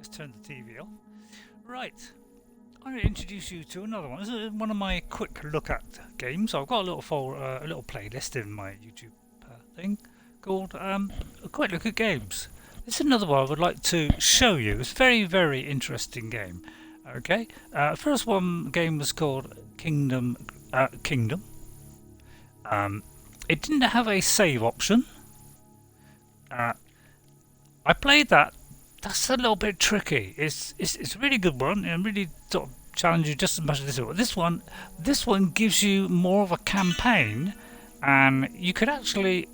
Let's turn the TV off. Right. I'm going to introduce you to another one. This is one of my quick look at games. So I've got a little playlist in my YouTube thing called a quick look at games. This is another one I would like to show you. It's a very, very interesting game. Okay. First one game was called Kingdom. It didn't have a save option. I played that. That's a little bit tricky. It's a really good one and really sort of challenges you just as much as this one. This one gives you more of a campaign, and you could actually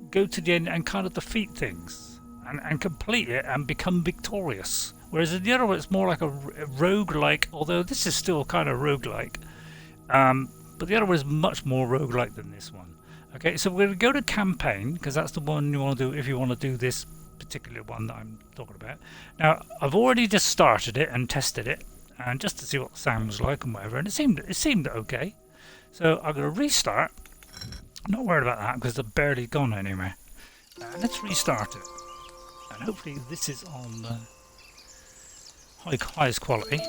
go to the end and kind of defeat things and complete it and become victorious. Whereas in the other one, it's more like a roguelike, although this is still kind of roguelike. But the other one is much more roguelike than this one. Okay, so we're going to go to campaign because that's the one you want to do if you want to do this particular one that I'm talking about. Now, I've already just started it and tested it, and just to see what the sound was like and whatever, and it seemed okay. So I'm going to restart. I'm not worried about that because they're barely gone anywhere. Let's restart it, and hopefully this is on highest quality.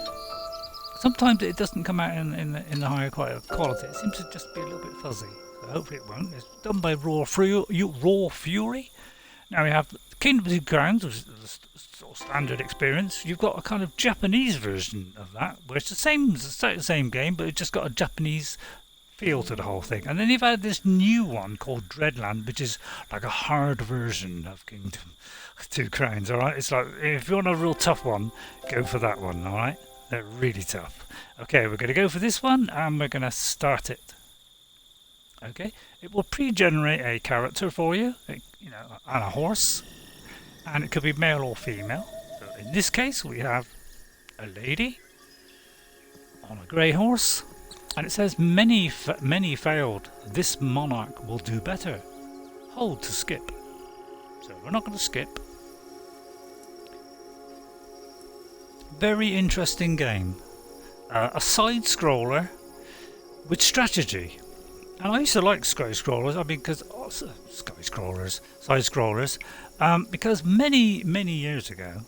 Sometimes it doesn't come out in the higher quality. It seems to just be a little bit fuzzy. So hopefully it won't. It's done by Raw Fury. Now we have Kingdom of the Crowns, which is the sort of standard experience. You've got a kind of Japanese version of that, where it's the same game, but it's just got a Japanese feel to the whole thing. And then you've had this new one called Dreadland, which is like a hard version of Kingdom of the Crowns. All right, it's like if you want a real tough one, go for that one. All right, they're really tough. Okay, we're going to go for this one, and we're going to start it. Okay, it will pre-generate a character for you, and a horse, and it could be male or female. So in this case, we have a lady on a grey horse, and it says many failed. This monarch will do better. Hold to skip. So we're not going to skip. Very interesting game. A side scroller with strategy. And I used to like side scrollers. I mean, side scrollers, because many years ago,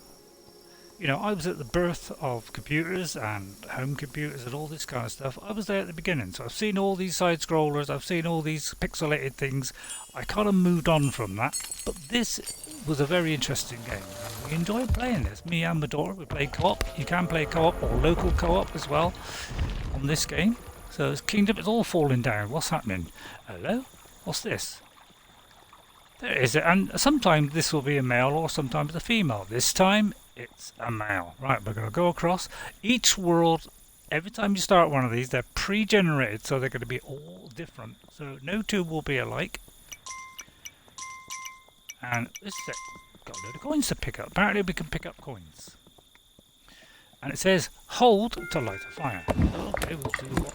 I was at the birth of computers and home computers and all this kind of stuff. I was there at the beginning, so I've seen all these side scrollers. I've seen all these pixelated things. I kind of moved on from that, but this was a very interesting game. And we enjoyed playing this. Me and my daughter, we played co-op. You can play co-op or local co-op as well on this game. So it's Kingdom, it's all falling down. What's happening? Hello? What's this? There it is. And sometimes this will be a male or sometimes a female. This time it's a male. Right, we're going to go across. Each world, every time you start one of these, they're pre-generated, so they're going to be all different. So no two will be alike. And this is it. Got a load of coins to pick up. Apparently we can pick up coins. And it says, hold to light a fire. Okay, we'll do what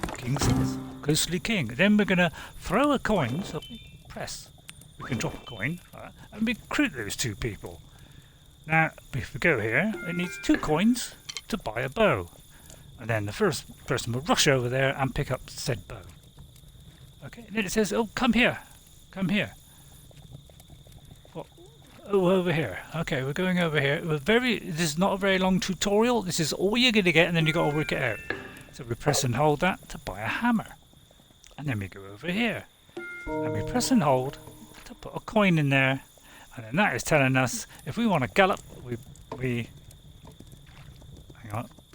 the king says. Ghostly king. Then we're going to throw a coin, so we press. We can drop a coin, and recruit those two people. Now, if we go here, it needs 2 coins to buy a bow. And then the first person will rush over there and pick up said bow. Okay, and then it says, oh, come here. Come here. Oh, over here. Okay, we're going over here. This is not a very long tutorial. This is all you're going to get, and then you've got to work it out. So we press and hold that to buy a hammer. And then we go over here. And we press and hold to put a coin in there. And then that is telling us if we want to gallop, we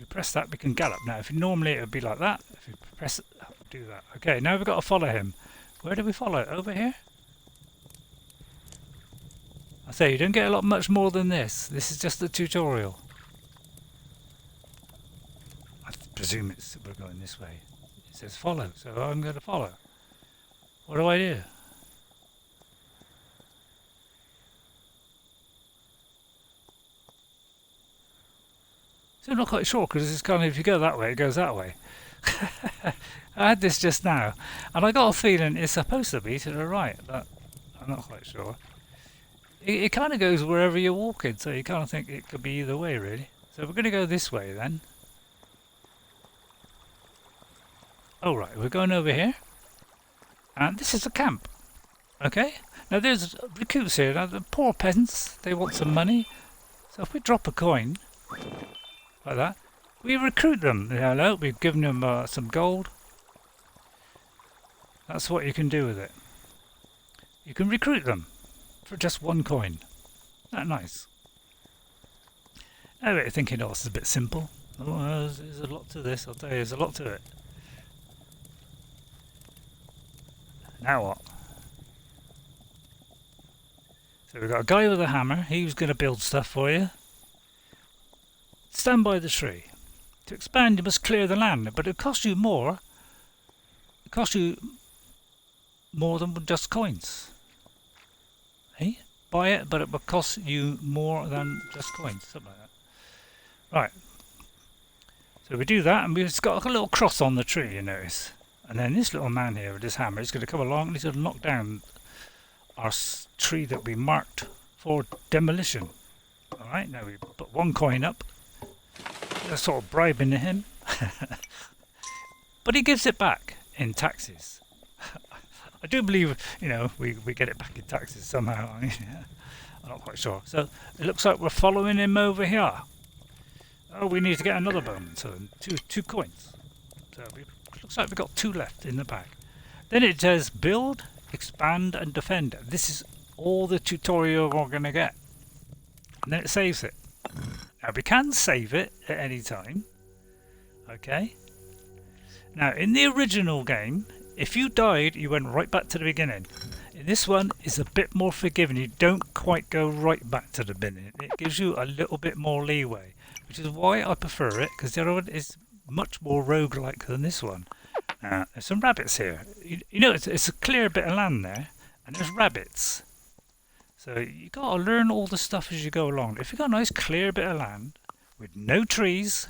press that, we can gallop. Now, if normally it would be like that. If we press it, do that. Okay, now we've got to follow him. Where do we follow? Over here? I say, you don't get much more than this. This is just a tutorial. I presume we're going this way. It says follow, so I'm going to follow. What do I do? So I'm not quite sure, because it's kind of, if you go that way, it goes that way. I had this just now, and I got a feeling it's supposed to be to the right, but I'm not quite sure. It kind of goes wherever you're walking, so you kind of think it could be either way, really. So we're going to go this way, then. Oh, right, we're going over here. And this is the camp. Okay? Now, there's recruits here. Now, the poor peasants, they want some money. So if we drop a coin, like that, we recruit them. Hello, we've given them some gold. That's what you can do with it. You can recruit them for just 1 coin. Isn't that nice? I bet you're thinking, oh, this is a bit simple. Oh, there's a lot to this, I'll tell you, there's a lot to it. Now what? So we've got a guy with a hammer, he's going to build stuff for you. Stand by the tree. To expand you must clear the land, but it costs you more. It costs you more than just coins. Hey? Buy it, but it will cost you more than just coins, something like that. Right. So we do that, and we've got a little cross on the tree, you notice. And then this little man here with his hammer is going to come along and he's going to knock down our tree that we marked for demolition. Alright, now we put 1 coin up. That's sort of bribing him. But he gives it back in taxes. I do believe, you know, we get it back in taxes somehow. I'm not quite sure. So it looks like we're following him over here. Oh, we need to get another bone. So two coins. So it looks like we've got 2 left in the bag. Then it says build, expand and defend. This is all the tutorial we're going to get. And then it saves it. Now we can save it at any time. Okay. Now in the original game, if you died, you went right back to the beginning. In this one, it's a bit more forgiving. You don't quite go right back to the beginning. It gives you a little bit more leeway, which is why I prefer it, because the other one is much more roguelike than this one. There's some rabbits here. You know, it's a clear bit of land there, and there's rabbits. So you got to learn all the stuff as you go along. If you've got a nice clear bit of land with no trees,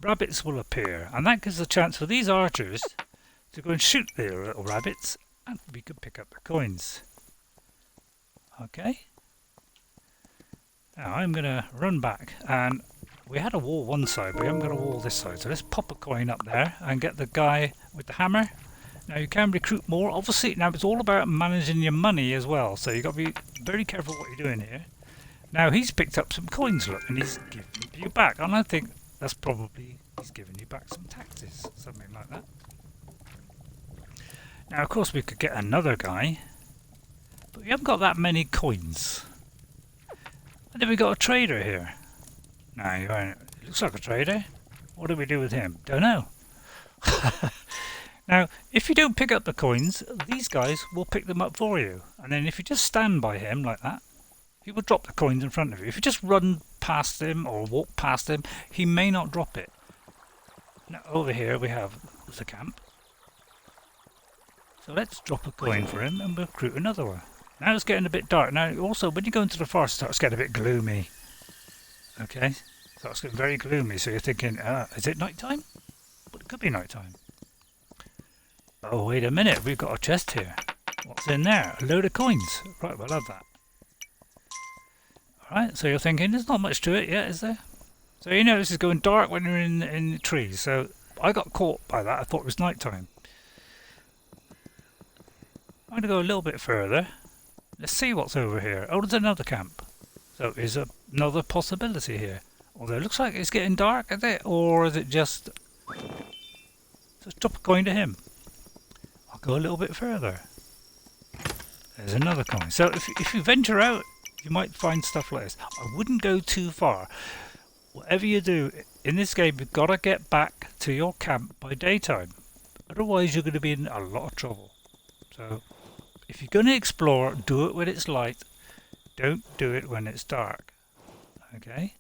rabbits will appear, and that gives a chance for these archers to go and shoot the little rabbits, and we could pick up the coins. Okay. Now I'm going to run back, and we had a wall one side, but we haven't got a wall this side. So let's pop a coin up there and get the guy with the hammer. Now you can recruit more. Obviously, now it's all about managing your money as well. So you've got to be very careful what you're doing here. Now he's picked up some coins, look, and he's giving you back. And I think that's probably he's giving you back some taxes, something like that. Now, of course, we could get another guy, but we haven't got that many coins. And then we got a trader here. Now, it looks like a trader. What do we do with him? Don't know. Now, if you don't pick up the coins, these guys will pick them up for you. And then if you just stand by him like that, he will drop the coins in front of you. If you just run past him or walk past him, he may not drop it. Now, over here we have the camp. So let's drop a coin for him and we'll recruit another one. Now it's getting a bit dark. Now also when you go into the forest it starts getting a bit gloomy. Okay, so it's getting very gloomy, so you're thinking, is it night time? But it could be night time. Oh wait a minute, we've got a chest here. What's in there? A load of coins. Right, we'll have that. Alright, so you're thinking there's not much to it yet, is there? So you know this is going dark when you're in the trees, so I got caught by that. I thought it was night time. I'm going to go a little bit further. Let's see what's over here. Oh, there's another camp. So is another possibility here. Although it looks like it's getting dark, is it? Or is it just... Just drop a coin to him. I'll go a little bit further. There's another coin. So if you venture out, you might find stuff like this. I wouldn't go too far. Whatever you do, in this game, you've got to get back to your camp by daytime. Otherwise, you're going to be in a lot of trouble. So... if you're going to explore, do it when it's light. Don't do it when it's dark. Okay?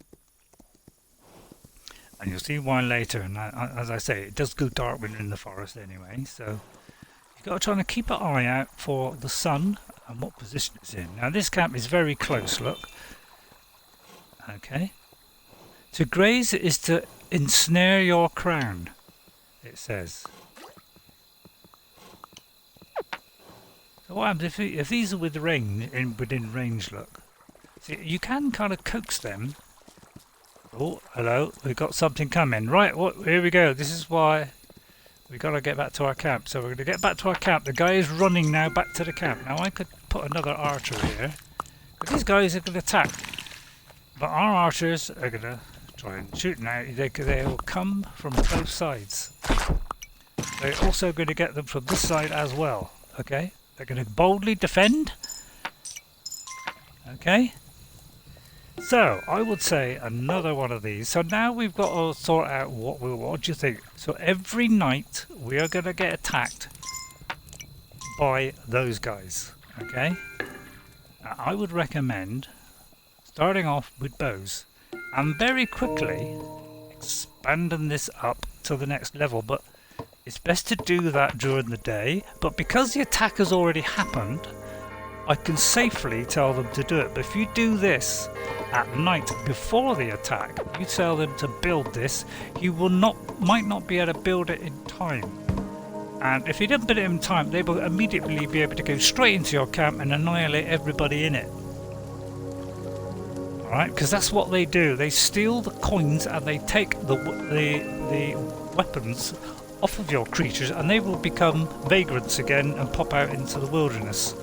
And you'll see why later. And as I say, it does go dark when you're in the forest anyway. So you've got to try and keep an eye out for the sun and what position it's in. Now this camp is very close, look. Okay? To graze is to ensnare your crown, it says. So what happens if these are within range, look. See, you can kind of coax them. Oh, hello, we've got something coming. Right, here we go. This is why we've got to get back to our camp. So we're going to get back to our camp. The guy is running now back to the camp. Now I could put another archer here. But these guys are going to attack. But our archers are going to try and shoot now. They'll come from both sides. They're also going to get them from this side as well. Okay? They're going to boldly defend. Okay? So, I would say another one of these. So now we've got to sort out what do you think? So every night we are going to get attacked by those guys. Okay? Now, I would recommend starting off with bows and very quickly expanding this up to the next level. But it's best to do that during the day. But because the attack has already happened, I can safely tell them to do it. But if you do this at night before the attack, you tell them to build this, you might not be able to build it in time. And if you don't build it in time, they will immediately be able to go straight into your camp and annihilate everybody in it. Alright, because that's what they do. They steal the coins and they take the weapons off of your creatures, and they will become vagrants again and pop out into the wilderness.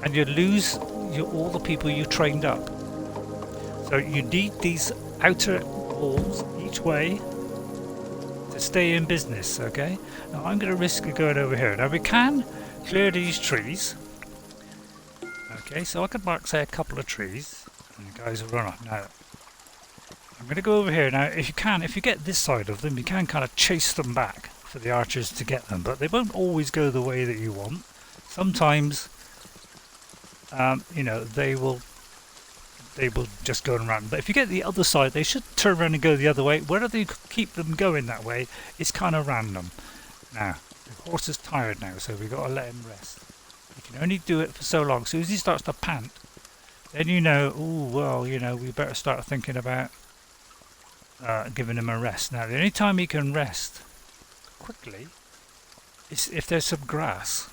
And you lose all the people you trained up. So you need these outer walls each way to stay in business, okay? Now I'm going to risk going over here. Now we can clear these trees. Okay, so I could mark, say, a couple of trees. And the guys will run off. Now, I'm going to go over here. Now, if you get this side of them, you can kind of chase them back for the archers to get them. But they won't always go the way that you want. Sometimes, you know, they will just go around. But if you get the other side, they should turn around and go the other way. Whether you keep them going that way is kind of random. Now, the horse is tired now, so we've got to let him rest. You can only do it for so long. As soon as he starts to pant, then you know, oh, well, you know, we better start thinking about giving him a rest. Now, the only time he can rest quickly is if there's some grass.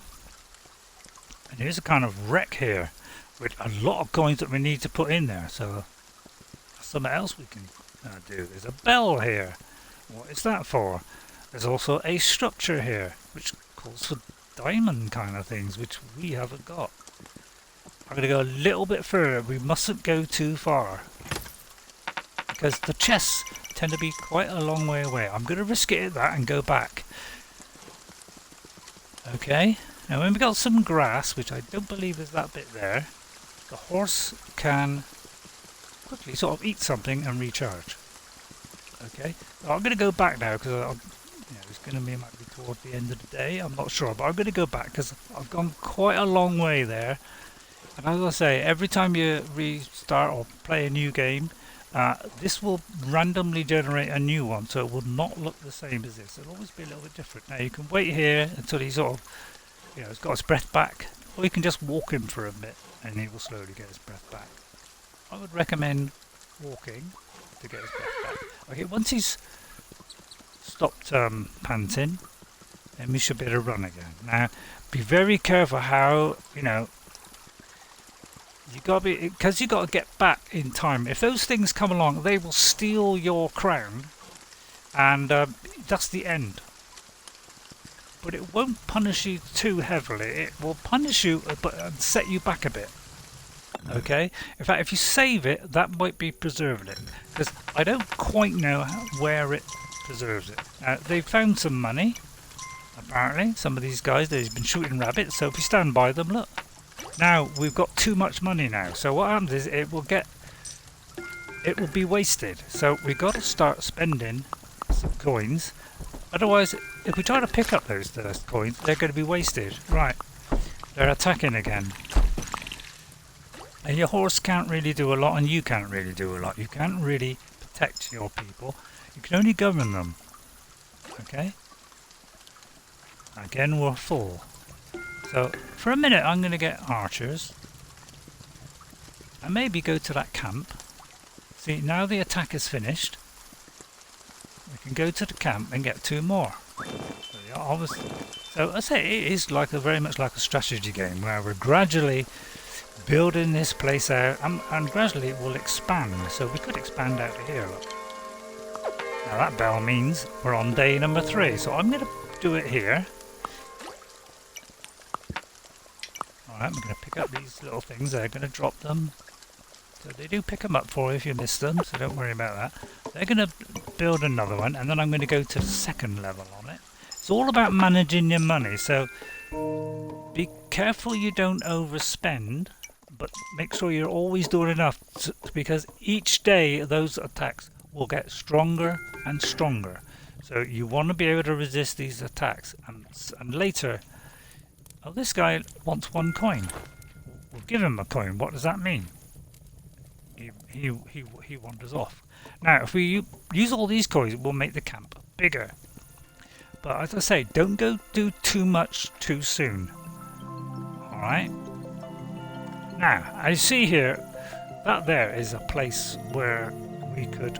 And here's a kind of wreck here with a lot of coins that we need to put in there. So something else we can do. There's a bell here. What is that for? There's also a structure here which calls for diamond kind of things, which we haven't got. I'm going to go a little bit further. We mustn't go too far because the chests tend to be quite a long way away. I'm going to risk it at that and go back. Okay. Now when we got some grass, which I don't believe is that bit there, the horse can quickly sort of eat something and recharge. Okay. So I'm going to go back now because it's going to be might be toward the end of the day. I'm not sure, but I'm going to go back because I've gone quite a long way there. And as I say, every time you restart or play a new game, this will randomly generate a new one, so it will not look the same as this. It'll always be a little bit different. Now you can wait here until he sort of, he's got his breath back, or you can just walk him for a bit and he will slowly get his breath back. I would recommend walking to get his breath back. Okay, once he's stopped panting, then we should be able to run again. Now, be very careful how, you got to be, because you got to get back in time. If those things come along, they will steal your crown, and that's the end. But it won't punish you too heavily. It will punish you, but set you back a bit. Okay. In fact, if you save it, that might be preserving it, because I don't quite know where it preserves it. They found some money. Apparently, some of these guys, they've been shooting rabbits. So if you stand by them, look. Now we've got too much money now, so what happens is it will be wasted. So we've got to start spending some coins. Otherwise, if we try to pick up those coins, they're going to be wasted. Right, they're attacking again. And your horse can't really do a lot, and you can't really do a lot. You can't really protect your people. You can only govern them. Okay? Again, we're full. So, for a minute I'm going to get archers and maybe go to that camp. See, now the attack is finished, we can go to the camp and get 2 more. So I say it is very much like a strategy game where we're gradually building this place out and gradually it will expand. So we could expand out to here. Look. Now that bell means we're on day number 3, so I'm going to do it here. Alright, I'm going to pick up these little things. They're going to drop them So they do pick them up for you if you miss them, so don't worry about that. They're going to build another one, and then I'm going to go to the second level on it. It's all about managing your money, so be careful you don't overspend, but make sure you're always doing enough, because each day those attacks will get stronger and stronger. So you want to be able to resist these attacks, and later, oh, this guy wants 1 coin. We'll give him a coin. What does that mean? He wanders off. Now, if we use all these coins, we'll make the camp bigger. But as I say, don't go do too much too soon. Alright? Now, I see here, that there is a place where we could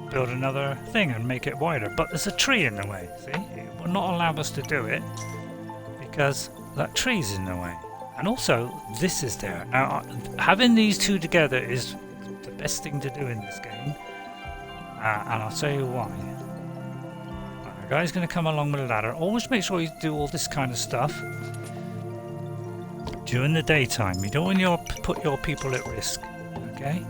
build another thing and make it wider. But there's a tree in the way, see? It will not allow us to do it because that tree's in the way. And also, this is there. Now, having these two together is the best thing to do in this game. And I'll tell you why. Right, the guy's going to come along with a ladder. Always make sure you do all this kind of stuff during the daytime. You don't want to put your people at risk. Okay?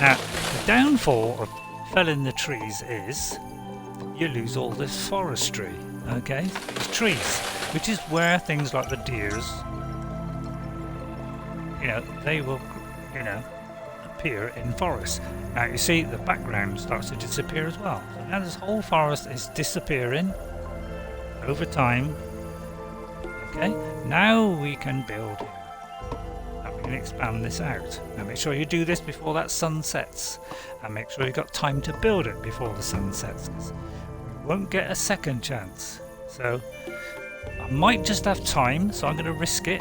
Now, the downfall of felling the trees is you lose all this forestry. Okay? These trees. Which is where things like the deers, they will, appear in forests. Now you see the background starts to disappear as well. So now this whole forest is disappearing over time. Okay, now we can build and we can expand this out. Now make sure you do this before that sun sets, and make sure you've got time to build it before the sun sets, because we won't get a second chance. So I might just have time, so I'm going to risk it.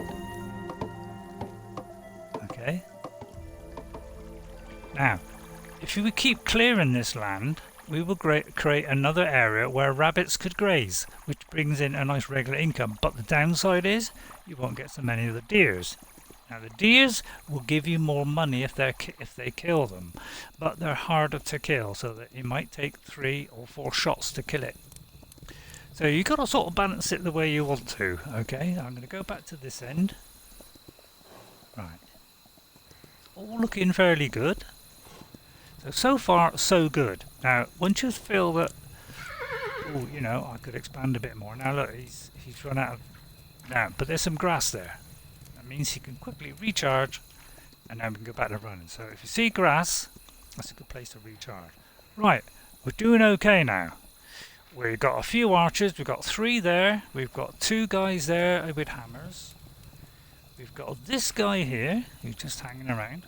Okay. Now, if we keep clearing this land, we will create another area where rabbits could graze, which brings in a nice regular income. But the downside is, you won't get so many of the deers. Now, the deers will give you more money if they kill them, but they're harder to kill, so that it might take 3 or 4 shots to kill it. So you've got to sort of balance it the way you want to, okay? I'm going to go back to this end. Right. It's all looking fairly good. So far, so good. Now, once you feel that, I could expand a bit more. Now look, he's run out of... Now, but there's some grass there. That means he can quickly recharge, and then we can go back to running. So if you see grass, that's a good place to recharge. Right, we're doing okay now. We've got a few archers, we've got 3 there, we've got 2 guys there with hammers. We've got this guy here, who's just hanging around.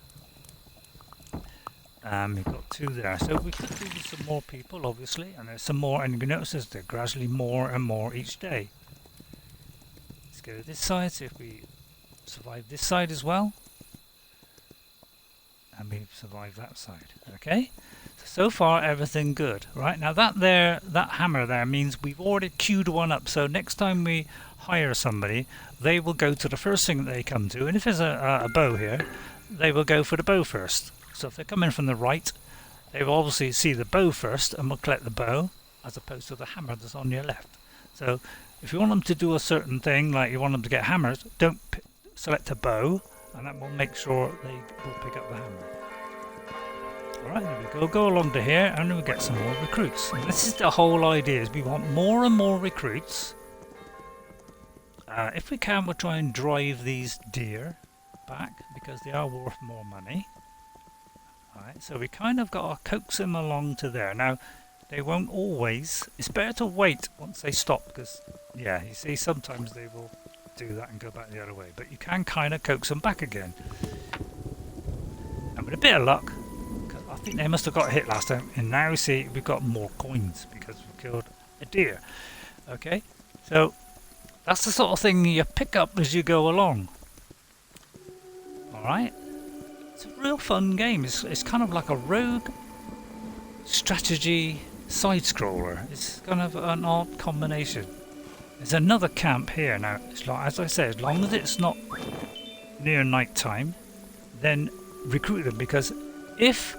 We've got 2 there, so we could do with some more people, obviously, and there's some more, and you notice there's gradually more and more each day. Let's go to this side, see if we survive this side as well. And we survive that side, okay? So far, everything good. Right, now that hammer there means we've already queued one up. So next time we hire somebody, they will go to the first thing that they come to. And if there's a bow here, they will go for the bow first. So if they're coming from the right, they will obviously see the bow first and will collect the bow, as opposed to the hammer that's on your left. So if you want them to do a certain thing, like you want them to get hammers, don't select a bow, and that will make sure they will pick up the hammer. Alright, there we go. Go along to here and we'll get some more recruits. And this is the whole idea, is we want more and more recruits. If we can, we'll try and drive these deer back, because they are worth more money. Alright, so we kind of got to coax them along to there. Now, they won't always... It's better to wait once they stop, because, yeah, you see, sometimes they will do that and go back the other way. But you can kind of coax them back again. And with a bit of luck, I think they must have got hit last time, and now we see we've got more coins because we killed a deer. Okay, so that's the sort of thing you pick up as you go along. Alright, it's a real fun game. It's kind of like a rogue strategy side-scroller. It's kind of an odd combination. There's another camp here now. It's like, as I said, as long as it's not near night time, then recruit them, because if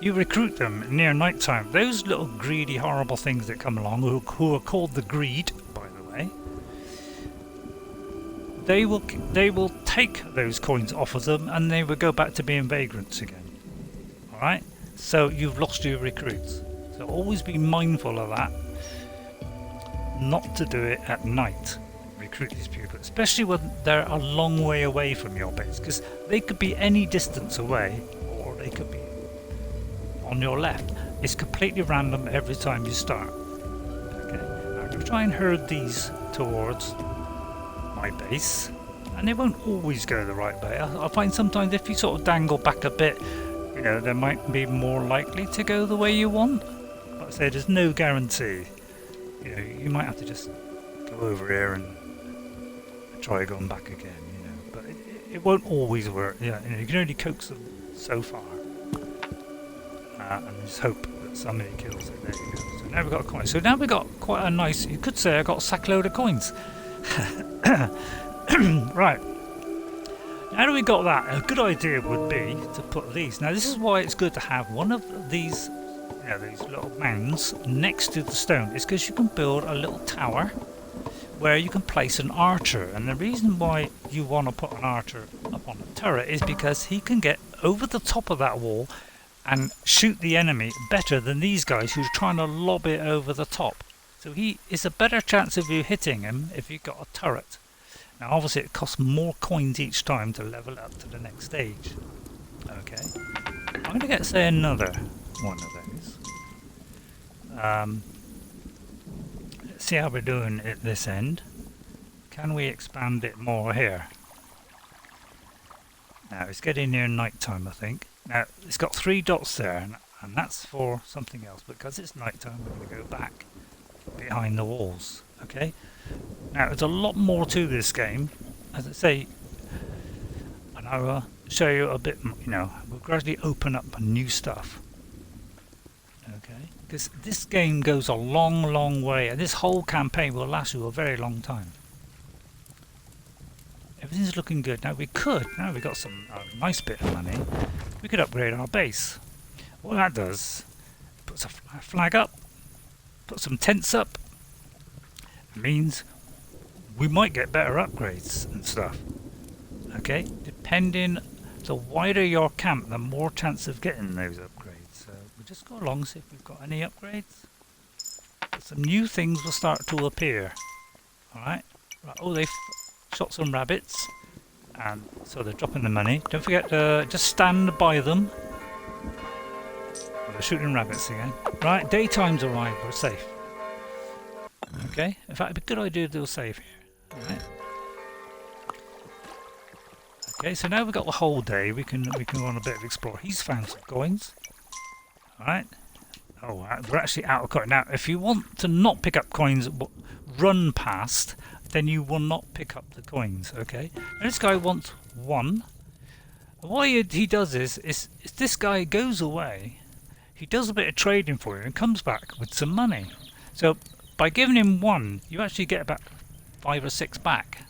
you recruit them near night time, those little greedy, horrible things that come along, who are called the greed, by the way, they will take those coins off of them, and they will go back to being vagrants again. All right. So you've lost your recruits. So always be mindful of that. Not to do it at night. Recruit these people, especially when they're a long way away from your base, because they could be any distance away, or they could be on your left. It's completely random every time you start. Okay, I'm going to try and herd these towards my base, and they won't always go the right way. I find sometimes if you sort of dangle back a bit, you know, they might be more likely to go the way you want. Like I say, there's no guarantee. You know, you might have to just go over here and try going back again, you know, but it won't always work. Yeah, you know, you can only coax them so far, and just hope that somebody kills it. There you go. So now we've got a coin. So now we've got quite a nice, you could say I got a sackload of coins. Right. Now that we got that, a good idea would be to put these. Now this is why it's good to have one of these, you know, these little mounds next to the stone. It's because you can build a little tower where you can place an archer, and the reason why you want to put an archer up on the turret is because he can get over the top of that wall and shoot the enemy better than these guys who are trying to lob it over the top. So he is a better chance of you hitting him if you've got a turret. Now obviously it costs more coins each time to level up to the next stage. Okay, I'm going to get, say, another one of those. Let's see how we're doing at this end. Can we expand it more here? Now it's getting near night time, I think. Now it's got 3 dots there, and that's for something else, but because it's night time we're going to go back behind the walls. Okay, now there's a lot more to this game, as I say, and I will show you a bit, you know, we'll gradually open up new stuff. Okay, because this game goes a long way, and this whole campaign will last you a very long time. Everything's looking good. Now we could, now we've got some nice bit of money, we could upgrade our base. What that does, puts a flag up, put some tents up, it means we might get better upgrades and stuff. Okay, depending, the wider your camp, the more chance of getting those upgrades. So we'll just go along, see if we've got any upgrades. Some new things will start to appear. Alright, right. Oh, they've shot some rabbits, and so they're dropping the money. Don't forget to just stand by them. Oh, they're shooting rabbits again. Right, daytime's arrived, we're safe. Okay, in fact, it'd be a good idea to do a save here. Alright. Okay, so now we've got the whole day. We can go on a bit of explore. He's found some coins. Alright. Oh, we're actually out of coin. Now, if you want to not pick up coins, but run past, then you will not pick up the coins. Okay. Now, this guy wants 1. What he does is this guy goes away. He does a bit of trading for you and comes back with some money. So by giving him 1, you actually get about 5 or 6 back.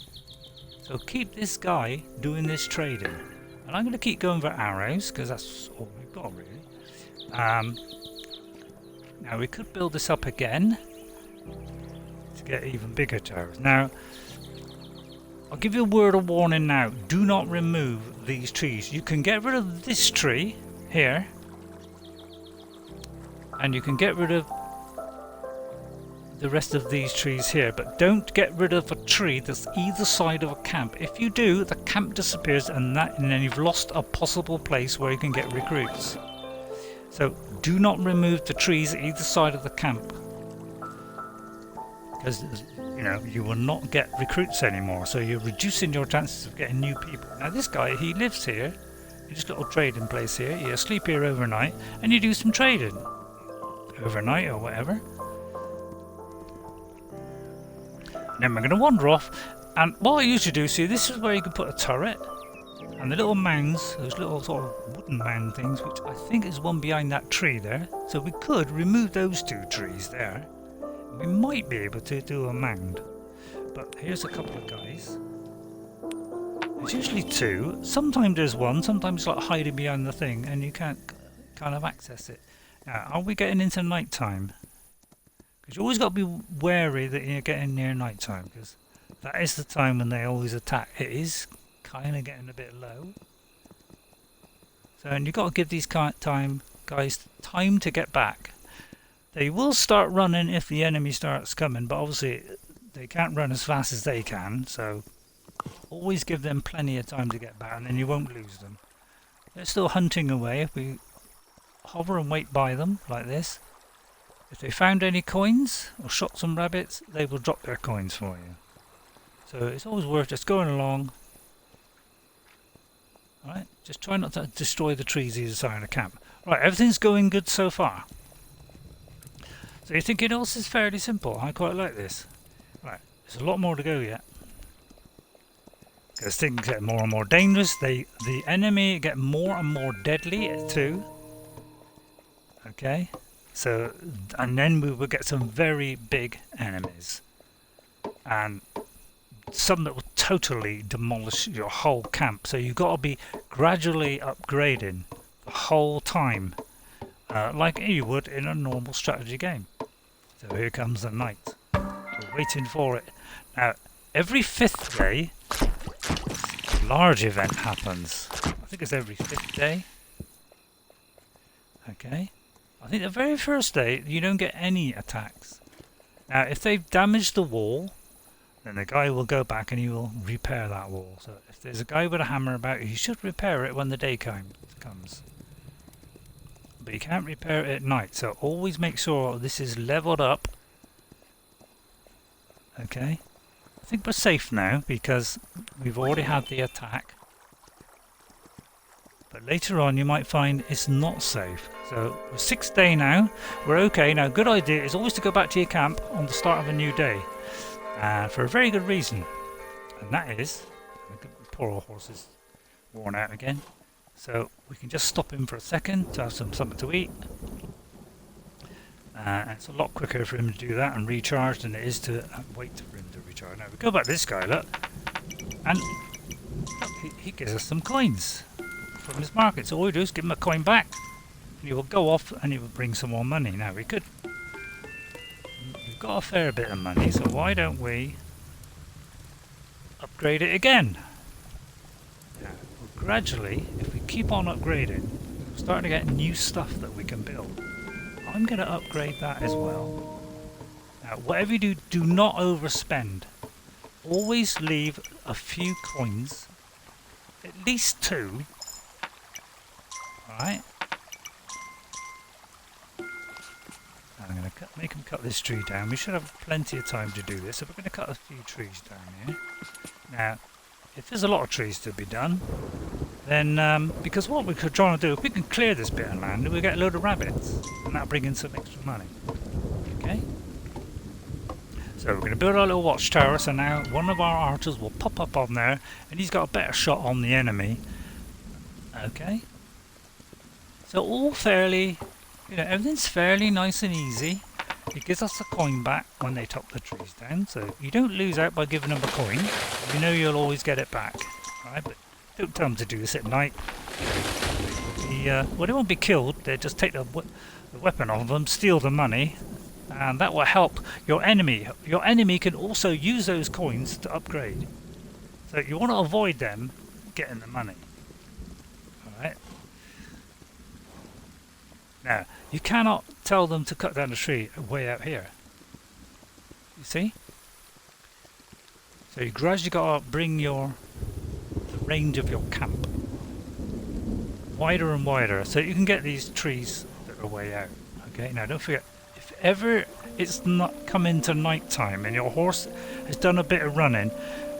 So keep this guy doing this trading. And I'm going to keep going for arrows, because that's all we've got really. Now we could build this up again to get even bigger towers. Now, I'll give you a word of warning now. Do not remove these trees. You can get rid of this tree here, and you can get rid of the rest of these trees here, but don't get rid of a tree that's either side of a camp. If you do, the camp disappears, and then you've lost a possible place where you can get recruits. So do not remove the trees either side of the camp, because you know you will not get recruits anymore. So you're reducing your chances of getting new people. Now this guy, he lives here in this little trading place here. You sleep here overnight, and you do some trading overnight or whatever. Then we're going to wander off, and what I usually do, see, this is where you can put a turret, and the little mounds, those little sort of wooden mound things, which I think is one behind that tree there. So we could remove those 2 trees there. We might be able to do a mound. But here's a couple of guys. There's usually 2. Sometimes there's 1, sometimes it's like hiding behind the thing, and you can't kind of access it. Now, are we getting into night time? You always got to be wary that you're getting near night time, because that is the time when they always attack. It is kind of getting a bit low. So, and you've got to give these guys time to get back. They will start running if the enemy starts coming, but obviously they can't run as fast as they can, so always give them plenty of time to get back, and then you won't lose them. They're still hunting away. If we hover and wait by them, like this, if they found any coins or shot some rabbits, they will drop their coins for you. So it's always worth just going along. Right, just try not to destroy the trees either side of the camp. Right, everything's going good so far. So you're thinking, oh, this is fairly simple. I quite like this. Right, there's a lot more to go yet. Because things get more and more dangerous. The enemy get more and more deadly too. Okay, so and then we will get some very big enemies, and some that will totally demolish your whole camp. So you've got to be gradually upgrading the whole time, like you would in a normal strategy game. So here comes the night. We're waiting for it. Now, every 5th day, a large event happens. I think it's every 5th day. Okay. I think the very first day, you don't get any attacks. Now, if they've damaged the wall, then the guy will go back and he will repair that wall. So if there's a guy with a hammer about, he should repair it when the day comes. But you can't repair it at night, so always make sure this is leveled up. Okay, I think we're safe now because we've already had the attack. But later on you might find it's not safe. So we're 6th day now, we're okay. Now, good idea is always to go back to your camp on the start of a new day. For a very good reason, and that is, poor old horse is worn out again, so we can just stop him for a second to have something to eat. And it's a lot quicker for him to do that and recharge than it is to wait for him to recharge. Now we go back to this guy, look, and look, he gives us some coins from his market. So all we do is give him a coin back, and he will go off and he will bring some more money. Now we could. We've got a fair bit of money, so why don't we upgrade it again? Now, gradually, if we keep on upgrading, we're starting to get new stuff that we can build. I'm going to upgrade that as well. Now, whatever you do, do not overspend. Always leave a few coins, at least 2. Alright? I'm going to make him cut this tree down. We should have plenty of time to do this, so we're going to cut a few trees down here. Now, if there's a lot of trees to be done, then, because what we're trying to do, if we can clear this bit of land, we'll get a load of rabbits, and that'll bring in some extra money. Okay? So we're going to build our little watchtower, so now one of our archers will pop up on there, and he's got a better shot on the enemy. Okay? So all fairly... You know, everything's fairly nice and easy. It gives us a coin back when they top the trees down, so you don't lose out by giving them a coin. You know you'll always get it back. Right, but don't tell them to do this at night. Well, they won't be killed. They just take the weapon off them, steal the money, and that will help your enemy. Your enemy can also use those coins to upgrade. So you want to avoid them getting the money. Alright. Now, you cannot tell them to cut down the tree way out here. You see? So you gradually got to bring the range of your camp wider and wider, so you can get these trees that are way out. Okay, now don't forget, if ever it's not come into night time and your horse has done a bit of running,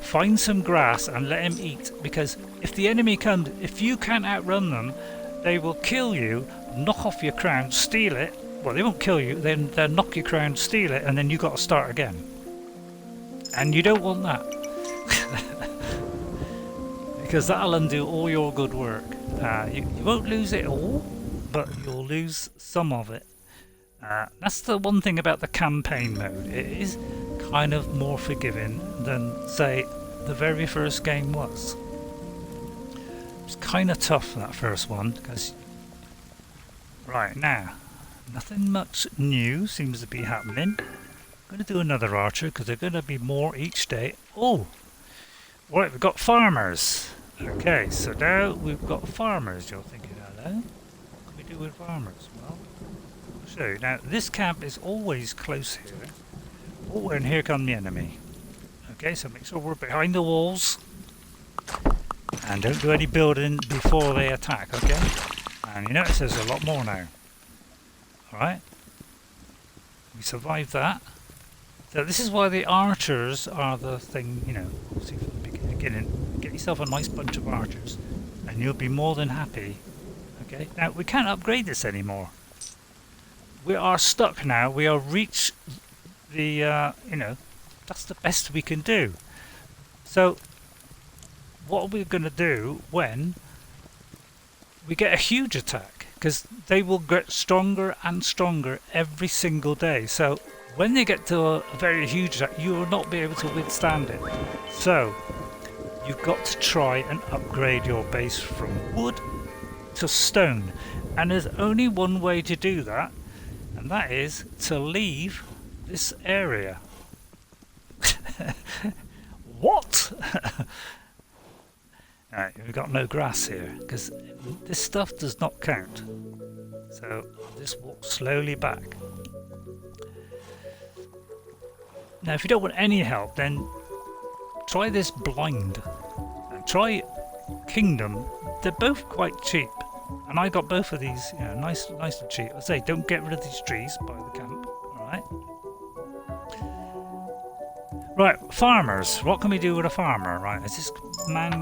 find some grass and let him eat, because if the enemy comes, if you can't outrun them, they will kill you, knock off your crown, steal it. Well, they won't kill you, then they'll knock your crown, steal it, and then you've got to start again. And you don't want that. Because that'll undo all your good work. You won't lose it all, but you'll lose some of it. That's the one thing about the campaign mode. It is kind of more forgiving than, say, the very first game was. It's kind of tough, that first one, because... Right, now, nothing much new seems to be happening. going to do another archer because they're going to be more each day. Oh, right, we've got farmers. Okay, so now we've got farmers. You're thinking, hello? What can we do with farmers? Well, I'll show you. Now, this camp is always close here. Oh, and here come the enemy. Okay, so make sure we're behind the walls. And don't do any building before they attack, okay? And you notice there's a lot more now. Alright? We survived that. So this is why the archers are the thing, you know, obviously from the beginning. Get yourself a nice bunch of archers and you'll be more than happy. Okay? Now, we can't upgrade this anymore. We are stuck now. We are reached the, you know, that's the best we can do. So, what are we going to do when we get a huge attack? Because they will get stronger and stronger every single day. So when they get to a very huge attack, you will not be able to withstand it. So you've got to try and upgrade your base from wood to stone. And there's only one way to do that, and that is to leave this area. What? Right, we've got no grass here, because this stuff does not count. So I'll just walk slowly back. Now if you don't want any help, then try this blind. And try Kingdom. They're both quite cheap. And I got both of these, you know, nice and cheap. I say, don't get rid of these trees by the camp, alright? Right, farmers. What can we do with a farmer? Right, has this man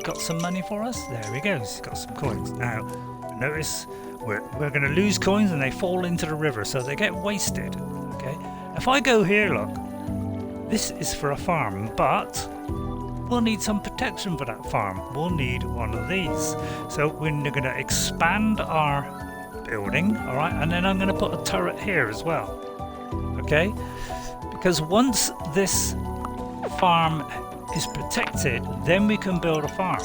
got some money for us? There he goes. He's got some coins. Now, notice we're going to lose coins and they fall into the river, so they get wasted. Okay. If I go here, look, this is for a farm, but we'll need some protection for that farm. We'll need one of these. So we're going to expand our building, all right, and then I'm going to put a turret here as well. Okay. Because once this farm is protected, then we can build a farm.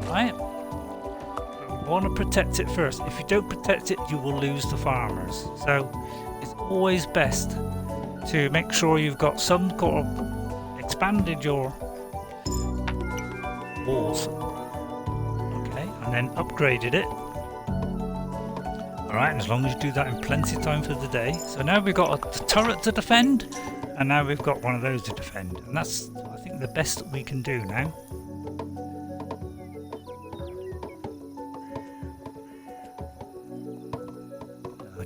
Right? But we want to protect it first. If you don't protect it, you will lose the farmers. So it's always best to make sure you've got some sort of expanded your walls. Okay, and then upgraded it. Alright, and as long as you do that in plenty of time for the day. So now we've got a turret to defend, and now we've got one of those to defend. And that's, I think, the best we can do now.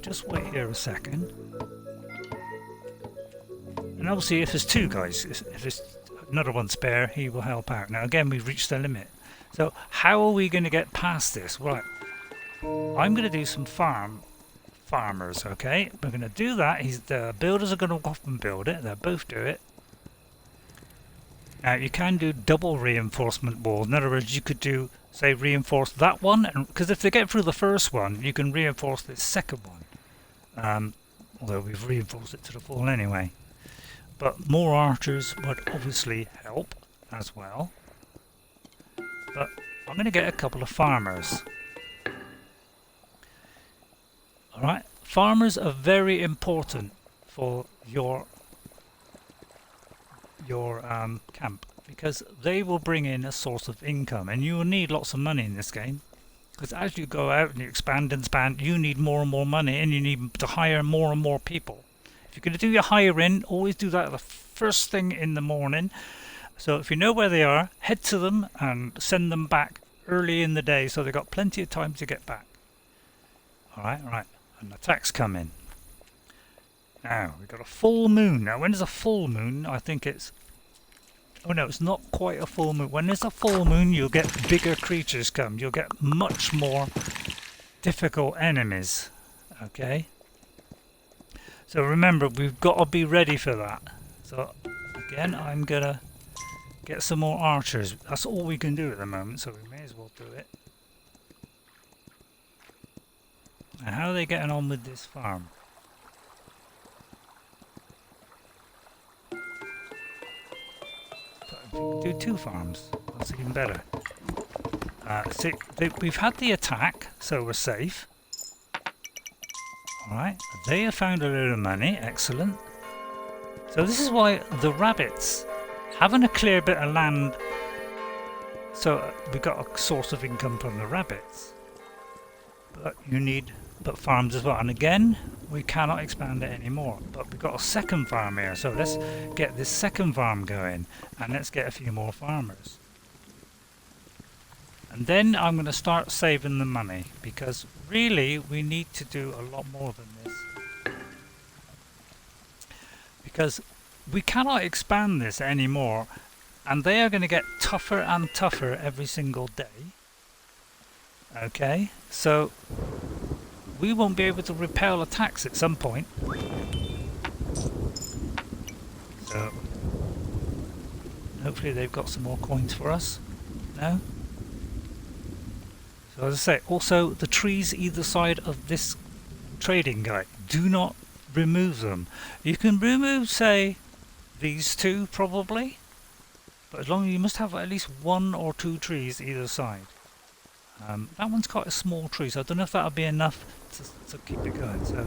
Just wait here a second. And obviously if there's two guys, if there's another one spare, he will help out. Now again, we've reached the limit. So how are we going to get past this? Right. I'm going to do some farmers, okay? We're going to do that. The builders are going to go off and build it. They'll both do it. Now, you can do double reinforcement walls. In other words, you could do, say, reinforce that one. Because if they get through the first one, you can reinforce the second one. Although we've reinforced it to the full anyway. But more archers would obviously help as well. But I'm going to get a couple of farmers. Alright, farmers are very important for your camp, because they will bring in a source of income, and you will need lots of money in this game, because as you go out and you expand, you need more and more money, and you need to hire more and more people. If you're going to do your hiring, always do that the first thing in the morning. So if you know where they are, head to them and send them back early in the day, so they've got plenty of time to get back. Alright, right. And attacks come in. Now, we've got a full moon. Now, when there's a full moon, I think it's... Oh no, it's not quite a full moon. When there's a full moon, you'll get bigger creatures come. You'll get much more difficult enemies. Okay? So remember, we've got to be ready for that. So, again, I'm going to get some more archers. That's all we can do at the moment, so we may as well do it. And how are they getting on with this farm? But if we can do two farms, that's even better. See, we've had the attack, so we're safe. Alright, they have found a load of money. Excellent. So this is why the rabbits, having a clear bit of land, so we've got a source of income from the rabbits. But you need farms as well. And again, we cannot expand it anymore. But we've got a second farm here. So let's get this second farm going. And let's get a few more farmers. And then I'm going to start saving the money. Because really, we need to do a lot more than this. Because we cannot expand this anymore. And they are going to get tougher and tougher every single day. Okay, so we won't be able to repel attacks at some point. So hopefully they've got some more coins for us. No? So as I say, also the trees either side of this trading guide, do not remove them. You can remove, say, these two probably, but as long as you must have at least 1 or 2 trees either side. That one's quite a small tree, so I don't know if that'll be enough to keep it going. So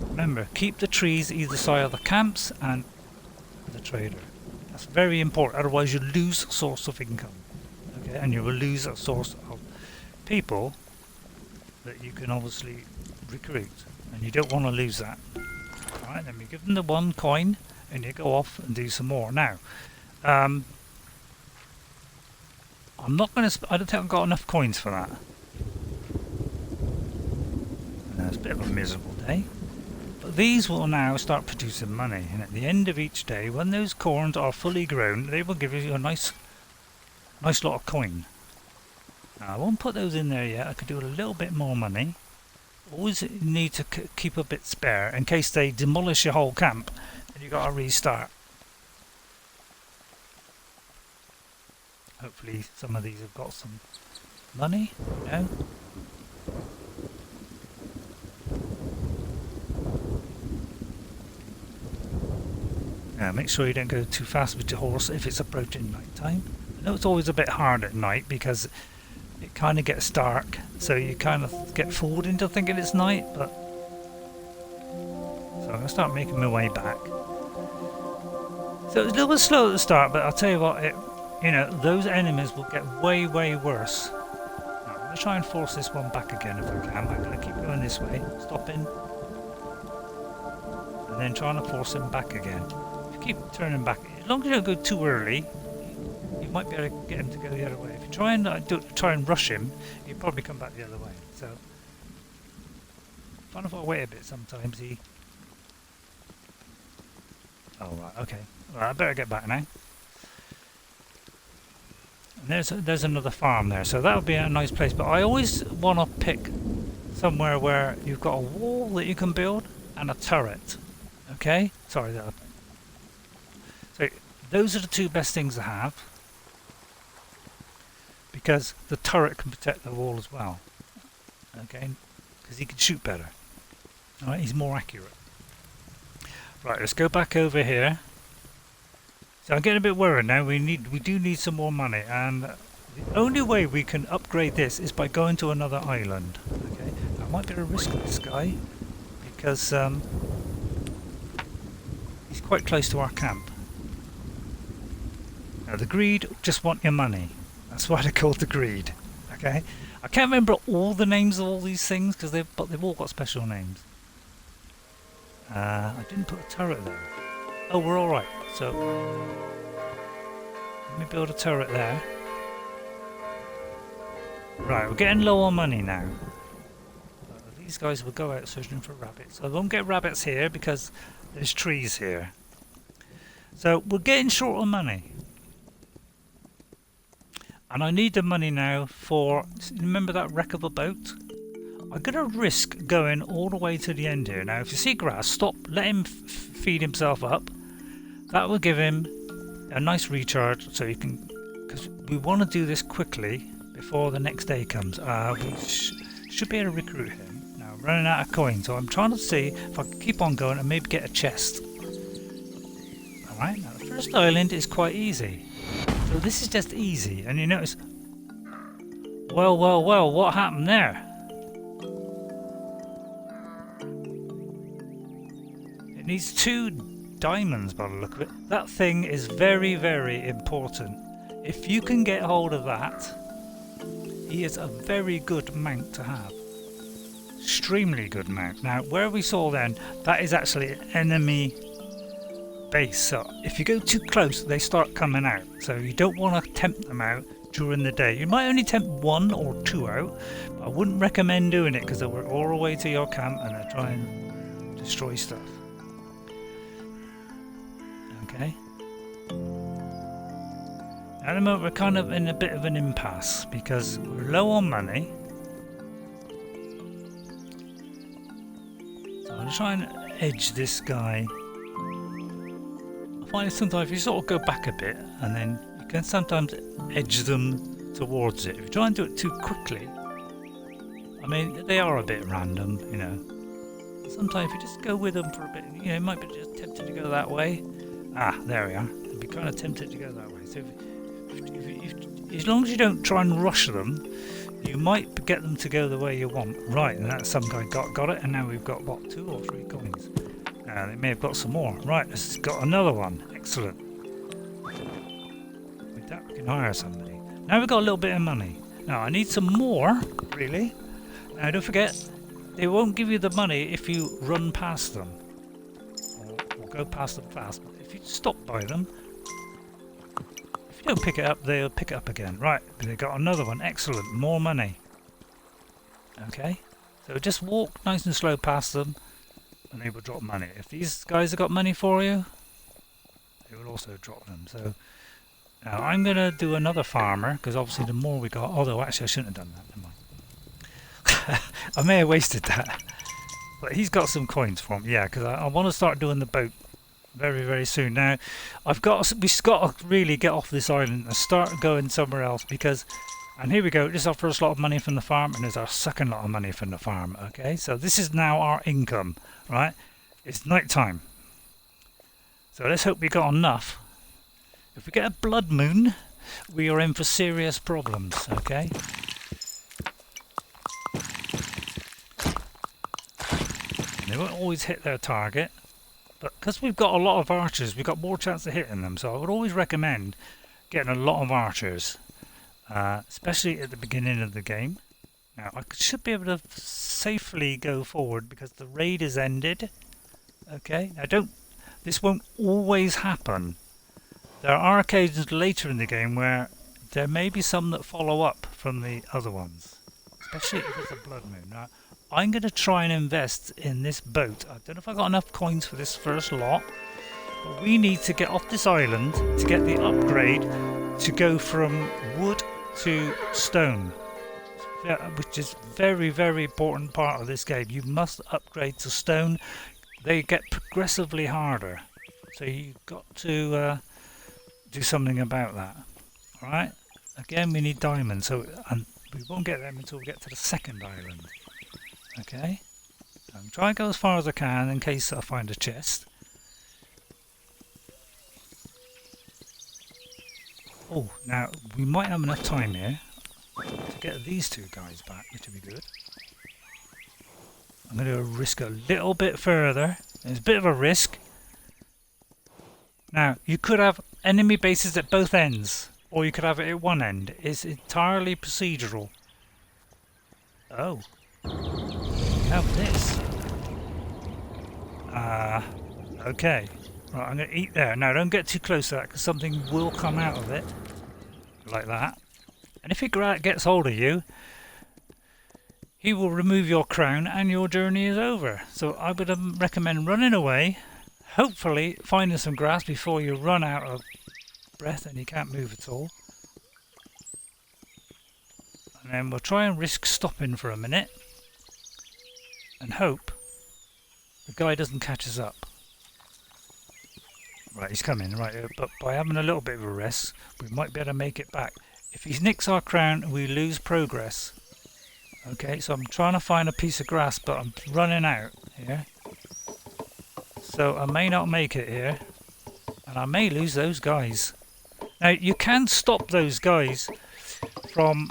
remember, keep the trees either side of the camps and the trader. That's very important, otherwise you lose a source of income. Okay, and you will lose a source of people that you can obviously recruit, and you don't want to lose that. Alright, then we give them the 1 coin and you go off and do some more. Now, I'm not going to. I don't think I've got enough coins for that. It's a bit of a miserable day. But these will now start producing money, and at the end of each day, when those corns are fully grown, they will give you a nice lot of coin. Now, I won't put those in there yet. I could do a little bit more money. Always need to keep a bit spare in case they demolish your whole camp and you got to restart. Hopefully some of these have got some money, no? Now make sure you don't go too fast with your horse if it's approaching night time. I know it's always a bit hard at night because it kind of gets dark, so you kind of get fooled into thinking it's night, but... So I'm going to start making my way back. So it's a little bit slow at the start, but I'll tell you what, you know, those enemies will get way, way worse. Now, I'm going to try and force this one back again if I can. I'm going to keep going this way, stopping, and then trying to force him back again. If you keep turning back, as long as you don't go too early, you might be able to get him to go the other way. If you try and rush him, he'll probably come back the other way. So, kind of wait a bit sometimes. Oh right, okay. Right, I better get back now. And there's another farm there, so that would be a nice place. But I always want to pick somewhere where you've got a wall that you can build and a turret. Okay? Sorry, that. So those are the 2 best things to have, because the turret can protect the wall as well. Okay? Because he can shoot better. Alright, he's more accurate. Right, let's go back over here. So I'm getting a bit worried now. We do need some more money, and the only way we can upgrade this is by going to another island. Okay, I might be able to risk this guy because he's quite close to our camp. Now the greed just want your money. That's why they're called the greed. Okay, I can't remember all the names of all these things because they've all got special names. I didn't put a turret there. Oh, we're all right. So let me build a turret there. Right, we're getting low on money now. These guys will go out searching for rabbits. I won't get rabbits here because there's trees here. So we're getting short on money. And I need the money now for... Remember that wreck of a boat? I'm going to risk going all the way to the end here. Now, if you see grass, stop, let him feed himself up. That will give him a nice recharge, so you can... Because we want to do this quickly before the next day comes. We should be able to recruit him. Now, I'm running out of coins, so I'm trying to see if I can keep on going and maybe get a chest. Alright, now the first island is quite easy. So this is just easy, and you notice... Well, what happened there? needs 2 diamonds by the look of it. That thing is very, very important. If you can get hold of that, he is a very good mount to have. Extremely good mount. Now, where we saw then, that is actually an enemy base. So if you go too close, they start coming out. So you don't want to tempt them out during the day. You might only tempt 1 or 2 out, but I wouldn't recommend doing it because they were all the way to your camp and they're trying to destroy stuff. Okay. At the moment we're kind of in a bit of an impasse because we're low on money. So I'm trying to edge this guy. I find sometimes if you sort of go back a bit and then you can sometimes edge them towards it. If you try and do it too quickly, I mean they are a bit random, you know. Sometimes if you just go with them for a bit, you know, you might be just tempted to go that way. Ah, there we are. You'd be kind of tempted to go that way. So as long as you don't try and rush them, you might get them to go the way you want. Right, and that's some guy got it, and now we've got what, 2 or 3 coins. They may have got some more. Right, this has got another one. Excellent. With that we can hire somebody. Now we've got a little bit of money. Now I need some more, really. Now don't forget, they won't give you the money if you run past them. Or go past them fast. But if you stop by them, if you don't pick it up, they'll pick it up again. Right, they got another one. Excellent. More money. Okay. So just walk nice and slow past them and they will drop money. If these guys have got money for you, they will also drop them. So now I'm going to do another farmer because obviously the more we got, although actually I shouldn't have done that. Never mind. I may have wasted that. But he's got some coins for him. Yeah, because I want to start doing the boat very, very soon. Now, we've got to really get off this island and start going somewhere else because, and here we go, this is our first lot of money from the farm and there's our second lot of money from the farm, okay? So this is now our income, right? It's night time. So let's hope we got enough. If we get a blood moon, we are in for serious problems, okay? They won't always hit their target. But because we've got a lot of archers, we've got more chance of hitting them. So I would always recommend getting a lot of archers, especially at the beginning of the game. Now I should be able to safely go forward because the raid is ended. Okay, now this won't always happen. There are occasions later in the game where there may be some that follow up from the other ones, especially if it's a blood moon. Now, I'm going to try and invest in this boat. I don't know if I got enough coins for this first lot, but we need to get off this island to get the upgrade to go from wood to stone, which is very, very important part of this game. You must upgrade to stone. They get progressively harder, so you've got to do something about that. All right. Again, we need diamonds, and we won't get them until we get to the second island. Okay, I'm trying to go as far as I can in case I find a chest. Oh, now we might have enough time here to get these 2 guys back, which would be good. I'm going to risk a little bit further. It's a bit of a risk. Now, you could have enemy bases at both ends, or you could have it at one end. It's entirely procedural. Oh. Have this. Okay. Right, I'm going to eat there. Now, don't get too close to that because something will come out of it. Like that. And if it gets hold of you, he will remove your crown and your journey is over. So I would recommend running away, hopefully finding some grass before you run out of breath and you can't move at all. And then we'll try and risk stopping for a minute. And hope the guy doesn't catch us up. Right, he's coming, right, but by having a little bit of a rest, we might be able to make it back. If he nicks our crown, we lose progress. Okay, so I'm trying to find a piece of grass, but I'm running out here. So I may not make it here, and I may lose those guys. Now, you can stop those guys from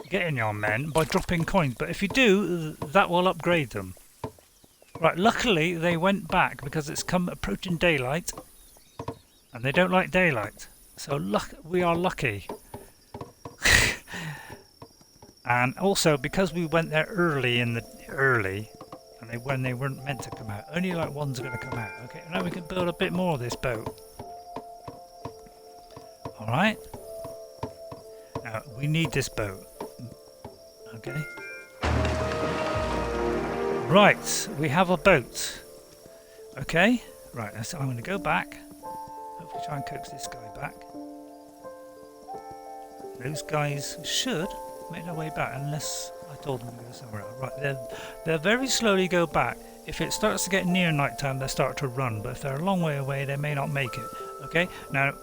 getting your men by dropping coins, but if you do, that will upgrade them. Right, luckily they went back because it's come approaching daylight and they don't like daylight. So we are lucky. And also because we went there early and when they weren't meant to come out. Only like one's going to come out. Okay, now we can build a bit more of this boat. Alright. Now we need this boat. Okay. Right, we have a boat. Okay, right, so I'm going to go back. Hopefully try and coax this guy back. Those guys should make their way back unless I told them to go somewhere else. Right, they'll very slowly go back. If it starts to get near night time, they start to run, but if they're a long way away, they may not make it. Okay, now,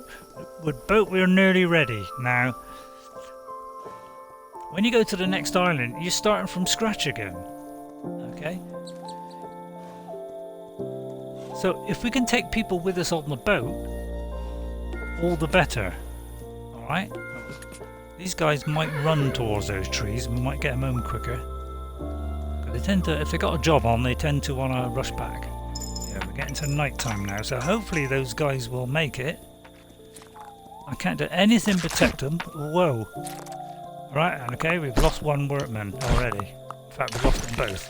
with boat, we're nearly ready. Now, when you go to the next island, you're starting from scratch again. Okay, so if we can take people with us on the boat, all the better. Alright, these guys might run towards those trees and we might get them home quicker. They tend to, if they got a job on, they tend to want to rush back. Yeah, we're getting to night time now, so hopefully those guys will make it. I can't do anything to protect them. Whoa. Right, okay, we've lost one workman already. In fact, we've lost them both.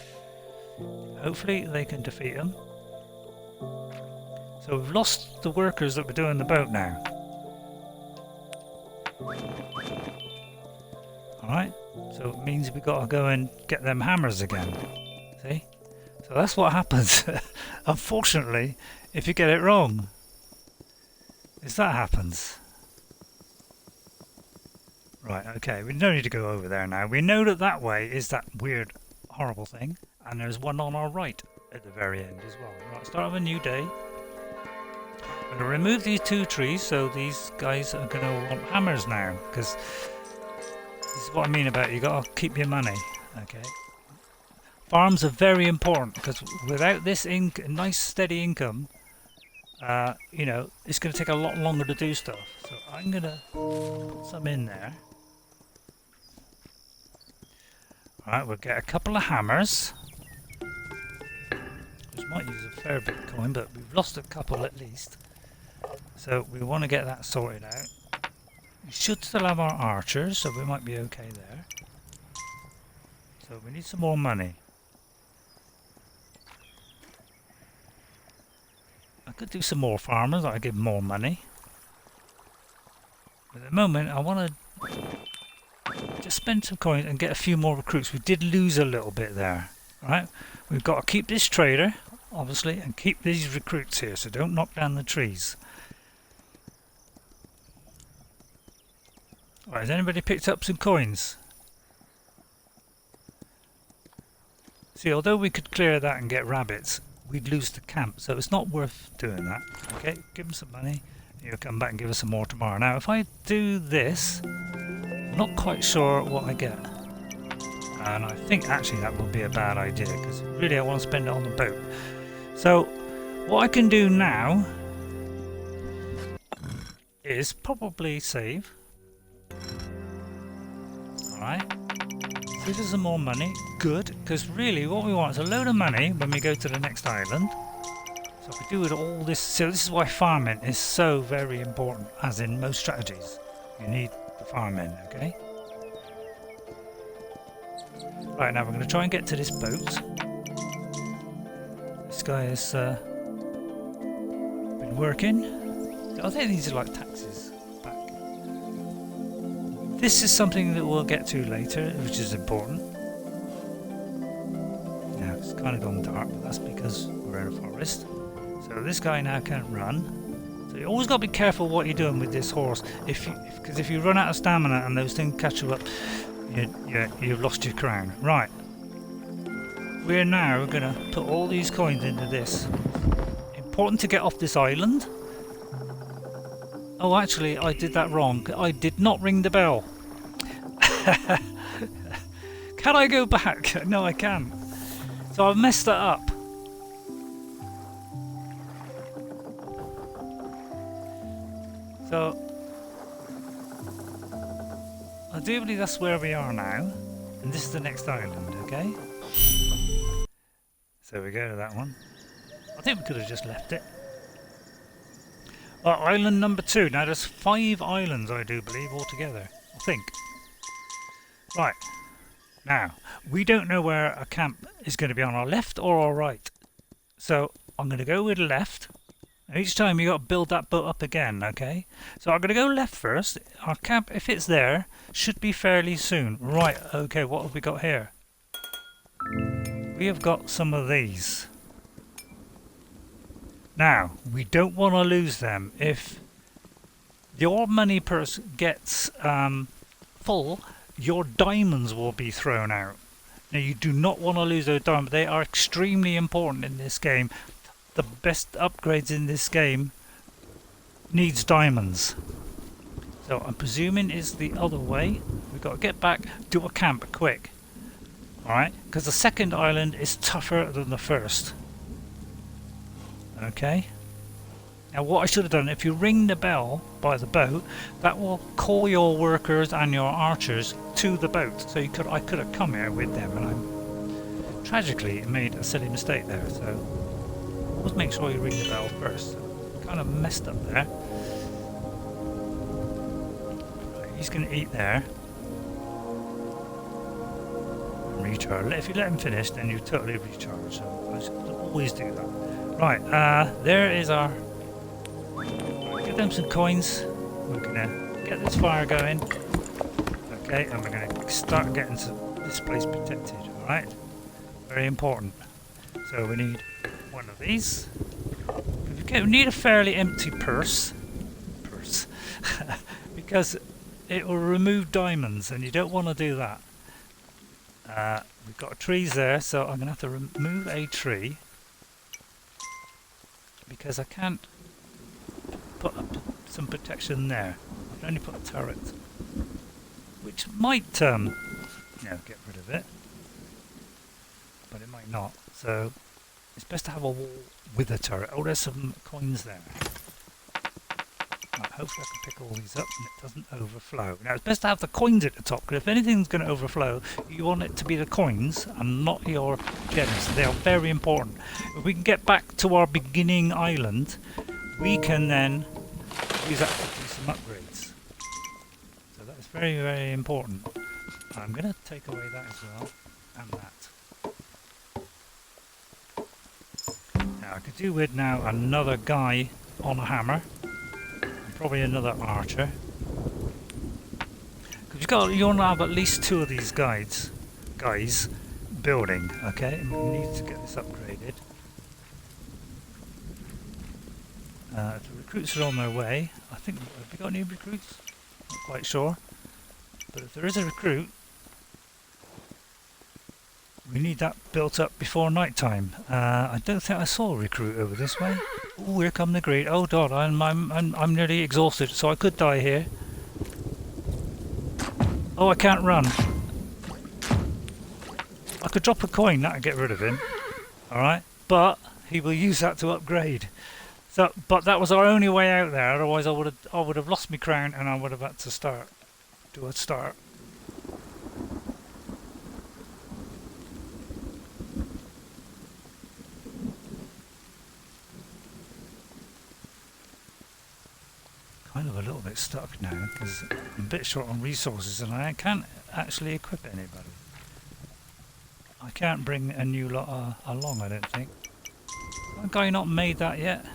Hopefully they can defeat them. So we've lost the workers that were doing the boat now. Alright, so it means we've got to go and get them hammers again. See? So that's what happens, unfortunately, if you get it wrong. Is that happens. Right, okay, we don't need to go over there now. We know that that way is that weird, horrible thing. And there's one on our right at the very end as well. Right, start of a new day. I'm going to remove these two trees, so these guys are going to want hammers now. Because this is what I mean about you got to keep your money. Okay. Farms are very important because without this nice steady income, you know, it's going to take a lot longer to do stuff. So I'm going to put some in there. Alright, we'll get a couple of hammers. Which might use a fair bit of coin, but we've lost a couple at least. So we want to get that sorted out. We should still have our archers, so we might be okay there. So we need some more money. I could do some more farmers, I give more money. But at the moment I want to just spend some coins and get a few more recruits. We did lose a little bit there. Right? We've got to keep this trader, obviously, and keep these recruits here, so don't knock down the trees. Right, has anybody picked up some coins? See, although we could clear that and get rabbits, we'd lose the camp, so it's not worth doing that. Okay, give them some money, and you'll come back and give us some more tomorrow. Now, if I do this, I'm not quite sure what I get. And I think actually that would be a bad idea, because really I want to spend it on the boat. So, what I can do now is probably save. Alright. Give us some more money. Good, because really what we want is a load of money when we go to the next island. So if we do it all this, so this is why farming is so very important, as in most strategies. You need the farming, okay? Right, now we're going to try and get to this boat. This guy has been working. I think these are like taxes back. This is something that we'll get to later, which is important. Now it's kind of gone dark, but that's because we're in a forest. So this guy now can't run. So you always got to be careful what you're doing with this horse. Because if you run out of stamina and those things catch you up, you've lost your crown. Right. We're now going to put all these coins into this. Important to get off this island. Oh, actually, I did that wrong. I did not ring the bell. Can I go back? No, I can't. So I've messed that up. So I do believe that's where we are now, and this is the next island, okay? So we go to that one. I think we could have just left it. Island number 2. Now there's 5 islands, I do believe, altogether. I think. Right. Now, we don't know where a camp is going to be on our left or our right. So I'm going to go with left. And each time you got to build that boat up again, okay? So I'm going to go left first. Our camp, if it's there, should be fairly soon. Right, okay, what have we got here? We have got some of these. Now, we don't want to lose them. If your money purse gets full, your diamonds will be thrown out. Now, you do not want to lose those diamonds. They are extremely important in this game. The best upgrades in this game needs diamonds. So I'm presuming it's the other way. We've got to get back, do a camp quick. Alright, because the second island is tougher than the first. Okay. Now what I should have done, if you ring the bell by the boat, that will call your workers and your archers to the boat. So I could have come here with them, and I tragically made a silly mistake there. So always make sure you ring the bell first. So kind of messed up there. Right, he's going to eat there. Recharge. If you let him finish, then you totally recharge. So I should always do that. Right, there is our. Give them some coins. We're gonna get this fire going. Okay, and we're gonna start getting this place protected. All right, very important. So we need one of these. Okay, we need a fairly empty purse, because it will remove diamonds, and you don't want to do that. We've got trees there, so I'm going to have to remove a tree because I can't put up some protection there. I can only put a turret, which might get rid of it, but it might not. So it's best to have a wall with a turret. Oh, there's some coins there. Right, hopefully I can pick all these up and it doesn't overflow. Now it's best to have the coins at the top, because if anything's going to overflow, you want it to be the coins and not your gems. They are very important. If we can get back to our beginning island, we can then use that to do some upgrades. So that's very, very important. I'm going to take away that as well, and that. Now I could do with now another guy on a hammer. Probably another archer. Because you want to have at least 2 of these guys building. Okay, and we need to get this upgraded. The recruits are on their way. I think, have we got any recruits? Not quite sure. But if there is a recruit, we need that built up before night time. I don't think I saw a recruit over this way. Oh, here come the great. Oh God, I'm nearly exhausted, so I could die here. Oh, I can't run. I could drop a coin, that would get rid of him. Alright, but he will use that to upgrade. So, but that was our only way out there. Otherwise, I would have lost my crown, and I would have had to do a start. Kind of a little bit stuck now because I'm a bit short on resources and I can't actually equip anybody. I can't bring a new lot along, I don't think. That guy not made that yet?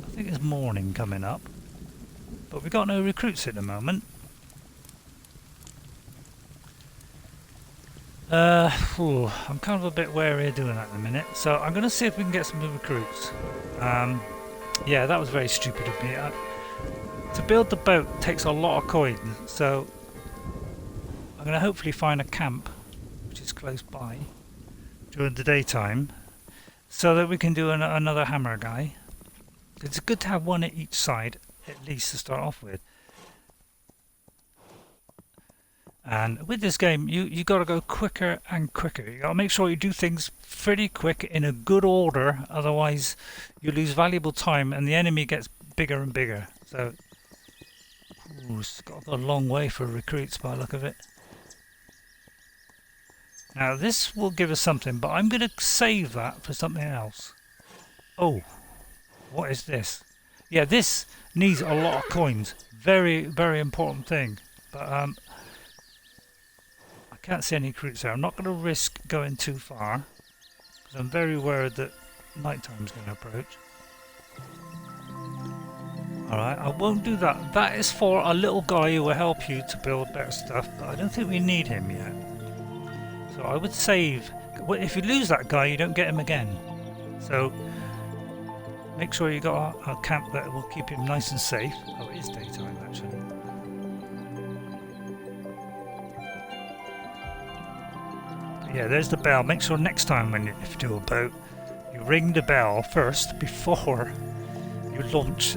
I think there's morning coming up, but we've got no recruits at the moment. I'm kind of a bit wary of doing that in a minute, so I'm going to see if we can get some recruits. Yeah, that was very stupid of me. To build the boat takes a lot of coins, so I'm going to hopefully find a camp which is close by during the daytime, so that we can do another hammer guy. It's good to have one at each side, at least to start off with. And with this game, you got to go quicker and quicker. You got to make sure you do things pretty quick in a good order, otherwise you lose valuable time and the enemy gets bigger and bigger. So Ooh, it's got to go a long way for recruits by the look of it. Now this will give us something, but I'm going to save that for something else. Oh, what is this? Yeah, this needs a lot of coins. Very, very important thing. But I can't see any recruits there. I'm not going to risk going too far, because I'm very worried that nighttime's going to approach. Alright, I won't do that. That is for a little guy who will help you to build better stuff, but I don't think we need him yet. So I would save. If you lose that guy, you don't get him again. So make sure you got a camp that will keep him nice and safe. Oh, it is daytime actually. But yeah, there's the bell. Make sure next time if you do a boat, you ring the bell first before you launch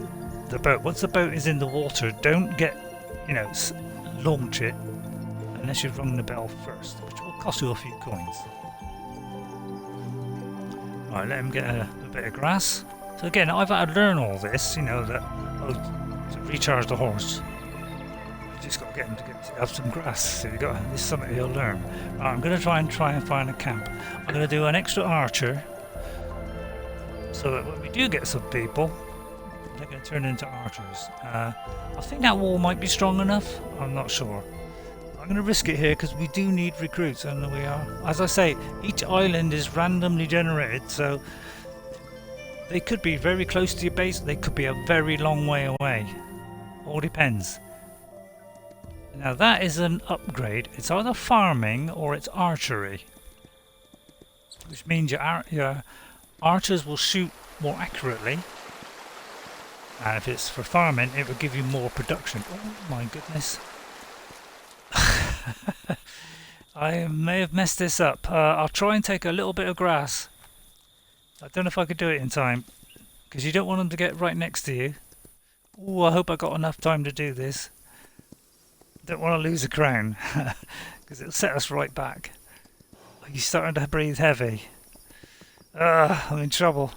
the boat. Once the boat is in the water, don't launch it unless you've rung the bell first, which will cost you a few coins. Alright, let him get a bit of grass. So again, I've had to learn all this, to recharge the horse. You just got to get him to have some grass. So this is something he'll learn. Right, I'm going to try and find a camp. I'm going to do an extra archer, so that when we do get some people, they're going to turn into archers. I think that wall might be strong enough. I'm not sure. I'm going to risk it here because we do need recruits, and we are. As I say, each island is randomly generated, so they could be very close to your base. They could be a very long way away. All depends. Now that is an upgrade. It's either farming or it's archery, which means your archers will shoot more accurately. And if it's for farming, it will give you more production. Oh my goodness. I may have messed this up. I'll try and take a little bit of grass. I don't know if I could do it in time, because you don't want them to get right next to you. Oh, I hope I got enough time to do this. Don't want to lose a crown, because it'll set us right back. You're starting to breathe heavy. I'm in trouble.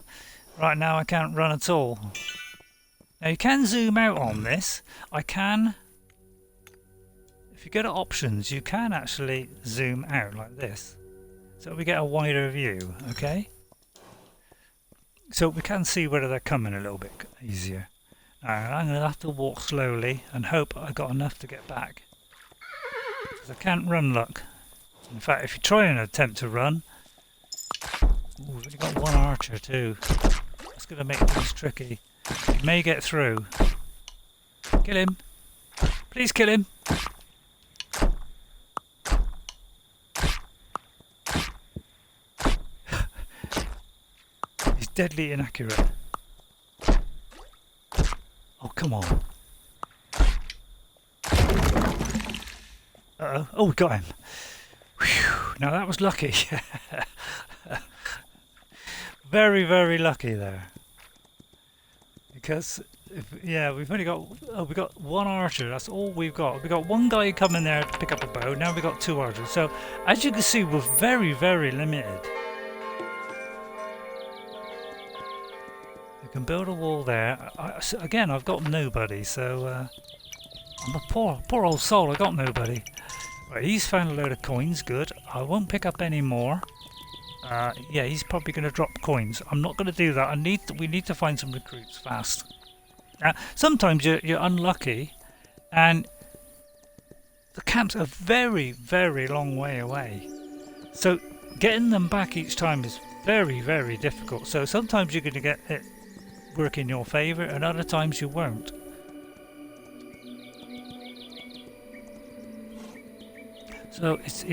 Right now I can't run at all. Now you can zoom out on this. If you go to options, you can actually zoom out like this, so we get a wider view, okay? So we can see whether they're coming a little bit easier. Now I'm going to have to walk slowly and hope I got enough to get back, because I can't run luck. In fact, if you try and attempt to run, we've only got one archer too. That's going to make things tricky. You may get through. Kill him. Please kill him. He's deadly inaccurate. Oh, come on. Uh-oh. Oh, we got him. Whew. Now that was lucky. Very, very lucky there. Because, we've only got, we've got one archer, that's all we've got. We've got one guy coming there to pick up a bow, now we've got two archers. So, as you can see, we're very, very limited. We can build a wall there. Again, I've got nobody, so I'm a poor old soul, I got nobody. Right, he's found a load of coins, good. I won't pick up any more. Yeah, he's probably going to drop coins. I'm not going to do that. We need to find some recruits fast. Sometimes you're unlucky, and the camps are very, very long way away. So getting them back each time is very, very difficult. So sometimes you're going to get it work in your favour, and other times you won't. So it's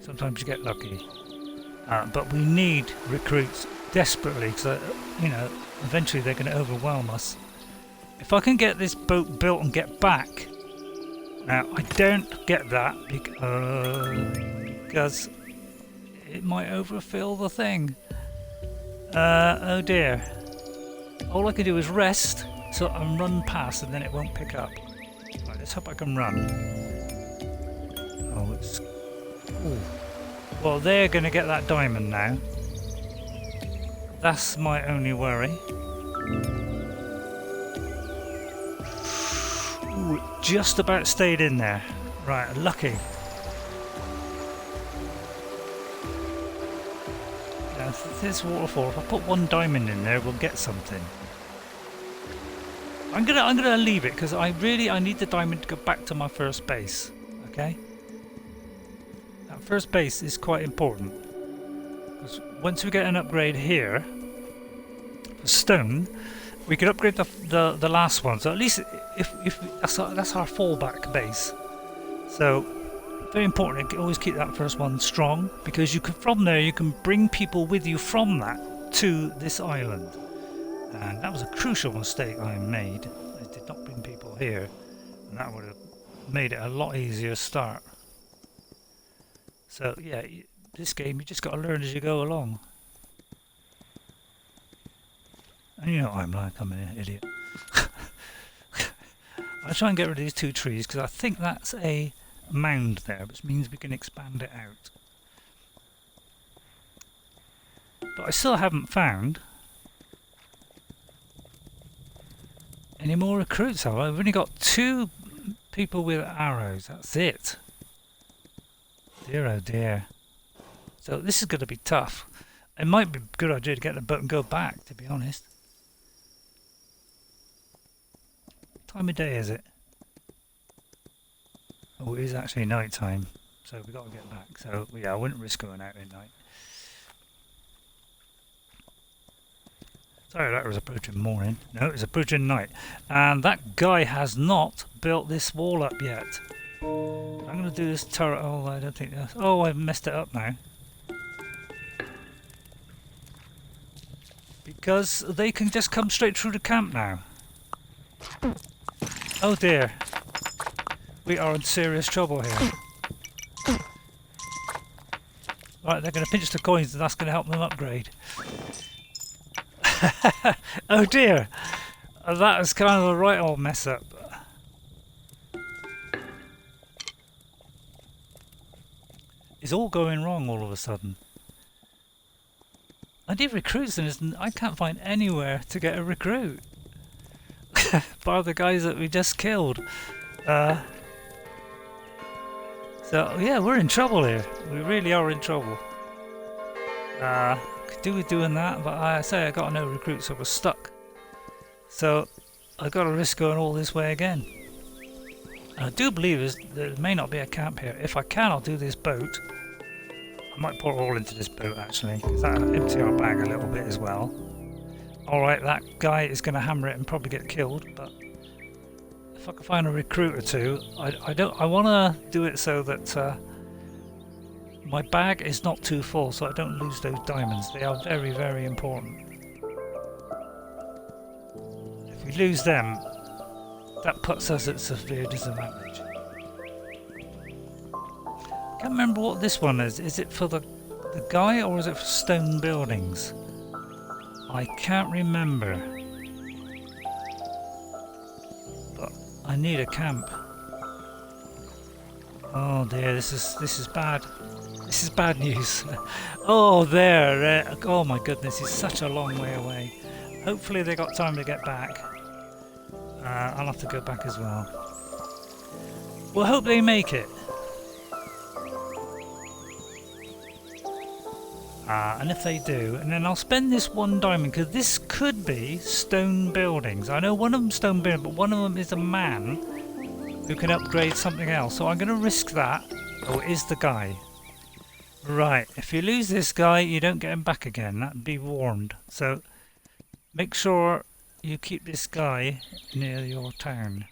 sometimes you get lucky. But we need recruits desperately, because eventually they're going to overwhelm us. If I can get this boat built and get back, now I don't get that because it might overfill the thing. Oh dear. All I can do is rest and run past, and then it won't pick up. Right, let's hope I can run. Oh, it's. Ooh. Well, they're going to get that diamond now. That's my only worry. Ooh, just about stayed in there. Right, lucky. Now, this waterfall, if I put 1 diamond in there, we'll get something. I'm gonna leave it because I need the diamond to go back to my first base. Okay? That first base is quite important. Because once we get an upgrade here, for stone, we can upgrade the last one. So at least if that's our fallback base. So very important to always keep that first one strong, because you can from there you can bring people with you from that to this island. And that was a crucial mistake I made. I did not bring people here, and that would have made it a lot easier to start. So yeah, this game you just got to learn as you go along. And you know what I'm like, I'm an idiot. I'll try and get rid of these 2 trees because I think that's a mound there, which means we can expand it out. But I still haven't found any more recruits, have I? I've only got 2 people with arrows, that's it. Dear oh dear. So this is going to be tough. It might be a good idea to get the boat and go back, to be honest. What time of day is it? Oh, it is actually night time, so we've got to get back. So yeah, I wouldn't risk going out at night. Sorry, that was approaching morning. No, it's approaching night. And that guy has not built this wall up yet. I'm going to do this turret. Oh, I don't think that's... Oh, I've messed it up now. Because they can just come straight through the camp now. Oh dear. We are in serious trouble here. Right, they're going to pinch the coins and that's going to help them upgrade. Oh dear, that was kind of a right old mess up. It's all going wrong all of a sudden. I need recruits and I can't find anywhere to get a recruit. Bar the guys that we just killed. So yeah, we're in trouble here. We really are in trouble. Could do with doing that, but I say I got no recruits, so we're stuck. So I got to risk going all this way again. And I do believe there may not be a camp here. If I can, I'll do this boat. I might pour it all into this boat actually, because that'll empty our bag a little bit as well. Alright, that guy is going to hammer it and probably get killed, but if I can find a recruit or 2, I want to do it so that my bag is not too full, so I don't lose those diamonds. They are very, very important. If we lose them, that puts us at severe disadvantage. I can't remember what this one is. Is it for the guy or is it for stone buildings? I can't remember. But I need a camp. Oh dear, this is bad. This is bad news. Oh, there. Oh my goodness, it's such a long way away. Hopefully they got time to get back. I'll have to go back as well. We'll hope they make it. And if they do, and then I'll spend this 1 diamond, because this could be stone buildings. I know one of them's stone building, but one of them is a man who can upgrade something else. So I'm going to risk that. Oh, it is the guy. Right, if you lose this guy, you don't get him back again. That'd be warned. So make sure you keep this guy near your town.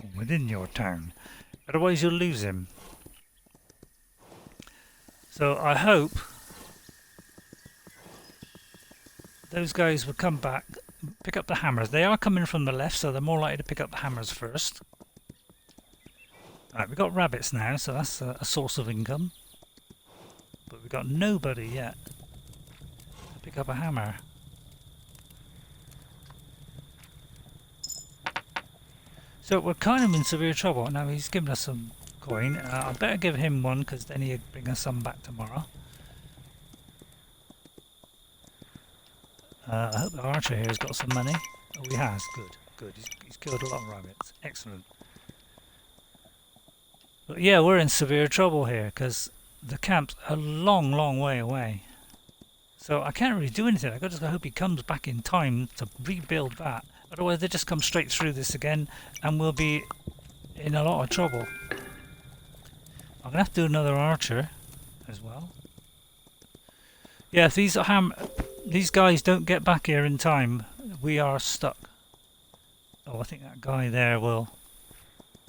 Or within your town. Otherwise you'll lose him. So I hope those guys will come back, pick up the hammers. They are coming from the left, so they're more likely to pick up the hammers first. Right, we've got rabbits now, so that's a source of income. But we've got nobody yet to pick up a hammer. So we're kind of in severe trouble. Now he's given us some coin. I better give him one, because then he'll bring us some back tomorrow. I hope the archer here has got some money. Oh, he has. Good, good. He's killed a lot of rabbits. Excellent. But yeah, we're in severe trouble here because the camp's a long, long way away. So I can't really do anything. I just hope he comes back in time to rebuild that. Otherwise, they just come straight through this again, and we'll be in a lot of trouble. I'm gonna have to do another archer as well. Yeah, if these guys don't get back here in time, we are stuck. Oh, I think that guy there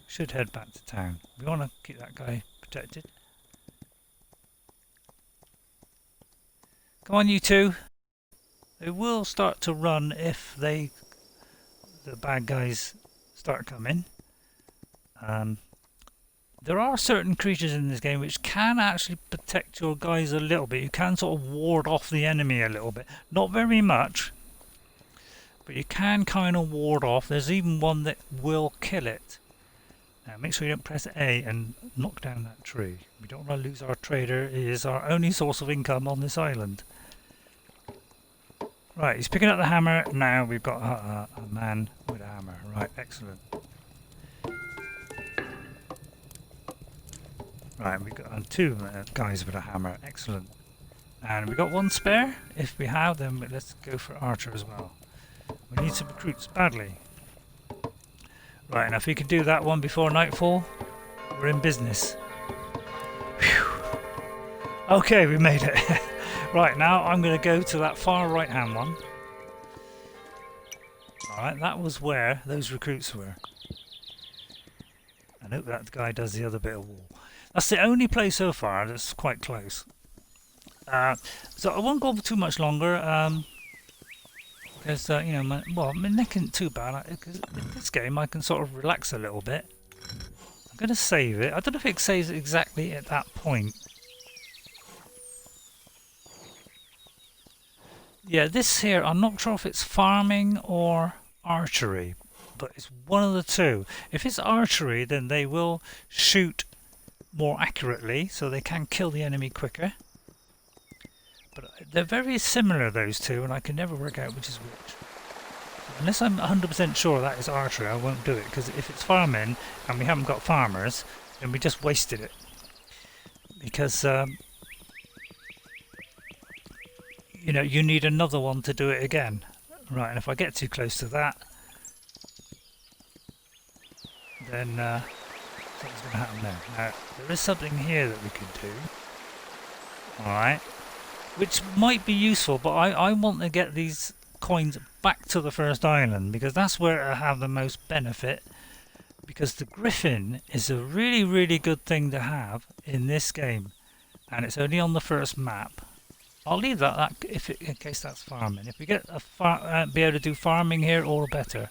should head back to town. We want to keep that guy protected. Come on, you two. They will start to run if the bad guys start coming. There are certain creatures in this game which can actually protect your guys a little bit. You can sort of ward off the enemy a little bit. Not very much, but you can kind of ward off. There's even one that will kill it. Now make sure you don't press A and knock down that tree. We don't want to lose our trader. He is our only source of income on this island. Right, he's picking up the hammer. Now we've got a man with a hammer. Right, excellent. Right, we've got two guys with a hammer. Excellent. And we've got one spare. If we have, then let's go for archer as well. We need some recruits badly. Right, and if we can do that one before nightfall, we're in business. Whew. Okay, we made it. Right, now I'm going to go to that far right hand one. Alright, that was where those recruits were. I hope that guy does the other bit of wall. That's the only place so far that's quite close. So I won't go for too much longer. Because, you know, my neck isn't too bad. Because in this game I can sort of relax a little bit. I'm going to save it. I don't know if it saves it exactly at that point. Yeah, this here, I'm not sure if it's farming or archery. But it's one of the two. If it's archery, then they will shoot more accurately, so they can kill the enemy quicker. But they're very similar, those two, and I can never work out which is which. Unless I'm 100% sure that is archery, I won't do it, because if it's farming and we haven't got farmers, then we just wasted it. Because, you know, you need another one to do it again. Right, and if I get too close to that, then something's going to happen there. Now, there is something here that we could do. Alright. Which might be useful, but I want to get these coins back to the first island, because that's where I have the most benefit. Because the griffin is a really, really good thing to have in this game. And it's only on the first map. I'll leave that in case that's farming. If we get be able to do farming here, all the better.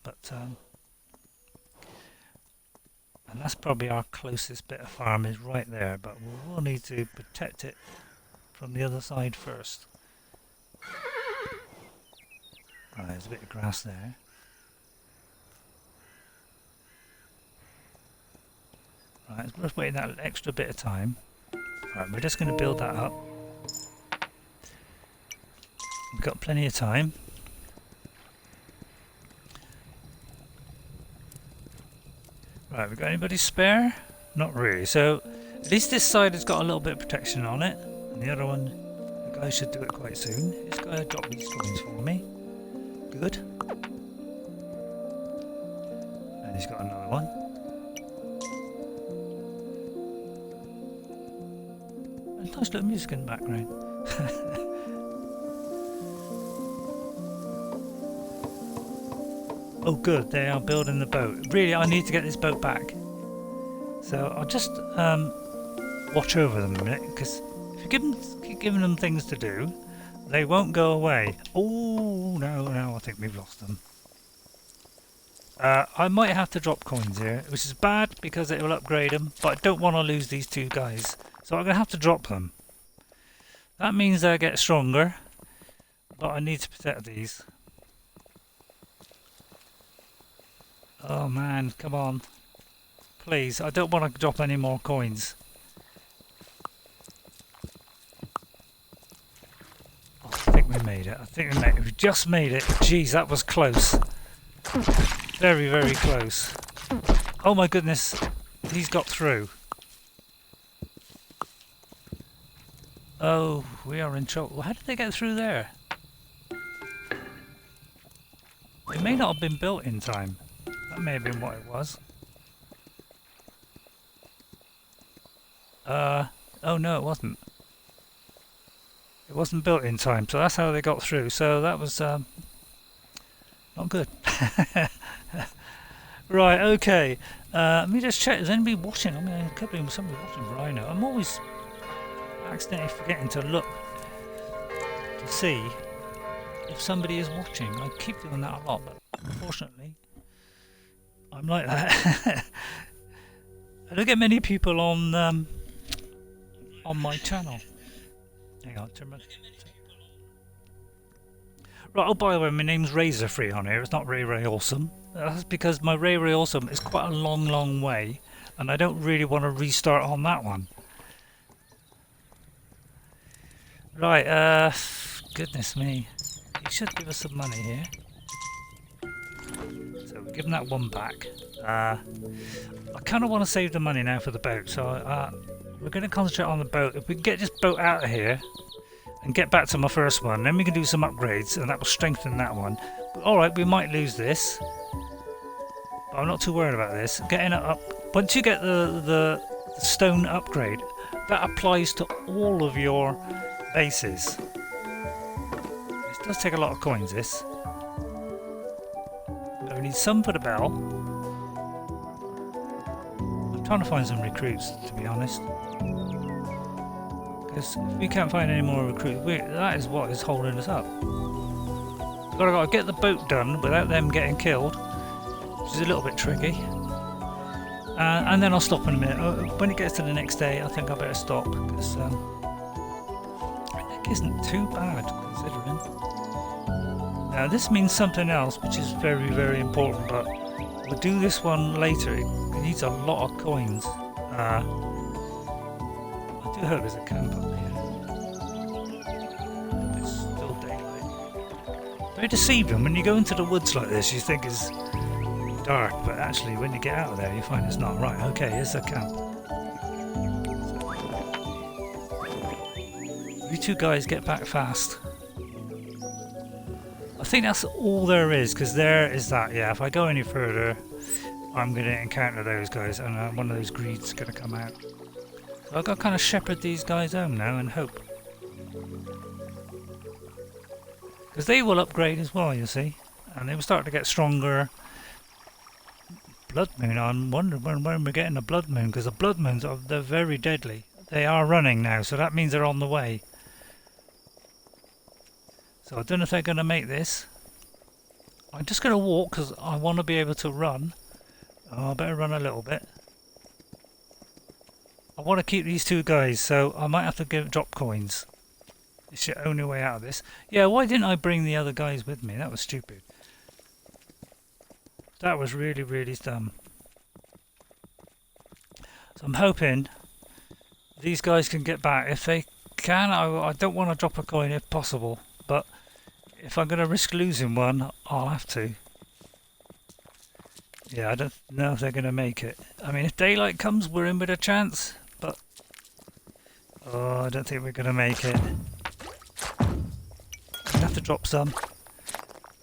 But and that's probably our closest bit of farm is right there, but we will need to protect it from the other side first. Right, there's a bit of grass there. Right, it's worth waiting that extra bit of time. Right, we're just going to build that up. We've got plenty of time. Right, we got anybody spare? Not really. So at least this side has got a little bit of protection on it, and the other one, the guy should do it quite soon. He's got to drop these coins for me. Good. And he's got another one. And nice little music in the background. Oh good, they are building the boat. Really, I need to get this boat back. So I'll just watch over them a minute, because if you keep giving them things to do, they won't go away. Oh no, I think we've lost them. I might have to drop coins here, which is bad because it will upgrade them, but I don't want to lose these two guys. So I'm going to have to drop them. That means they get stronger, but I need to protect these. Oh man, come on. Please, I don't want to drop any more coins. Oh, I think we made it. I think we just made it. Jeez, that was close. Very, very close. Oh my goodness, he's got through. Oh, we are in trouble. How did they get through there? It may not have been built in time. That may have been what it was. Oh no, it wasn't. It wasn't built in time, so that's how they got through. So that was not good. Right, okay. Let me just check. Is anybody watching? I mean, there could be somebody watching Rhino. I'm always accidentally forgetting to look to see if somebody is watching. I keep doing that a lot, but unfortunately, I'm like that. I don't get many people on my channel. Hang on, turn my... Right, oh by the way, my name's Razorfree on here, it's not RayRay Awesome. That's because my RayRay Awesome is quite a long way, and I don't really want to restart on that one. Right, goodness me. You should give us some money here. So we're giving that one back. I kind of want to save the money now for the boat, so we're going to concentrate on the boat. If we can get this boat out of here and get back to my first one, then we can do some upgrades, and that will strengthen that one. But alright, we might lose this, but I'm not too worried about this. Getting it up, once you get the stone upgrade, that applies to all of your bases. This does take a lot of coins, this. But we need some for the bell. I'm trying to find some recruits, to be honest. Because if we can't find any more recruits, that is what is holding us up. We've got to get the boat done without them getting killed, which is a little bit tricky. And then I'll stop in a minute. When it gets to the next day, I think I better stop, because it isn't too bad considering. Now this means something else, which is very, very important, but we'll do this one later. It needs a lot of coins. I do hope there's a camp up here. It's still daylight. Very deceiving. When you go into the woods like this, you think it's dark, but actually when you get out of there, you find it's not. Right, okay, here's a camp. You two guys get back fast. I think that's all there is, because there is that. Yeah, if I go any further, I'm going to encounter those guys, and one of those greeds is going to come out. So I've got to kind of shepherd these guys home now and hope. Because they will upgrade as well, you see. And they will start to get stronger. Blood moon, I'm wondering when we're getting a blood moon, because the blood moons, they're very deadly. They are running now, so that means they're on the way. So I don't know if they're going to make this. I'm just going to walk because I want to be able to run. Oh, I better run a little bit. I want to keep these two guys, so I might have to drop coins. It's the only way out of this. Yeah, why didn't I bring the other guys with me? That was stupid. That was really, really dumb. So I'm hoping these guys can get back. If they can, I don't want to drop a coin if possible. But if I'm going to risk losing one, I'll have to. Yeah, I don't know if they're going to make it. I mean, if daylight comes, we're in with a chance. But oh, I don't think we're going to make it. I have to drop some.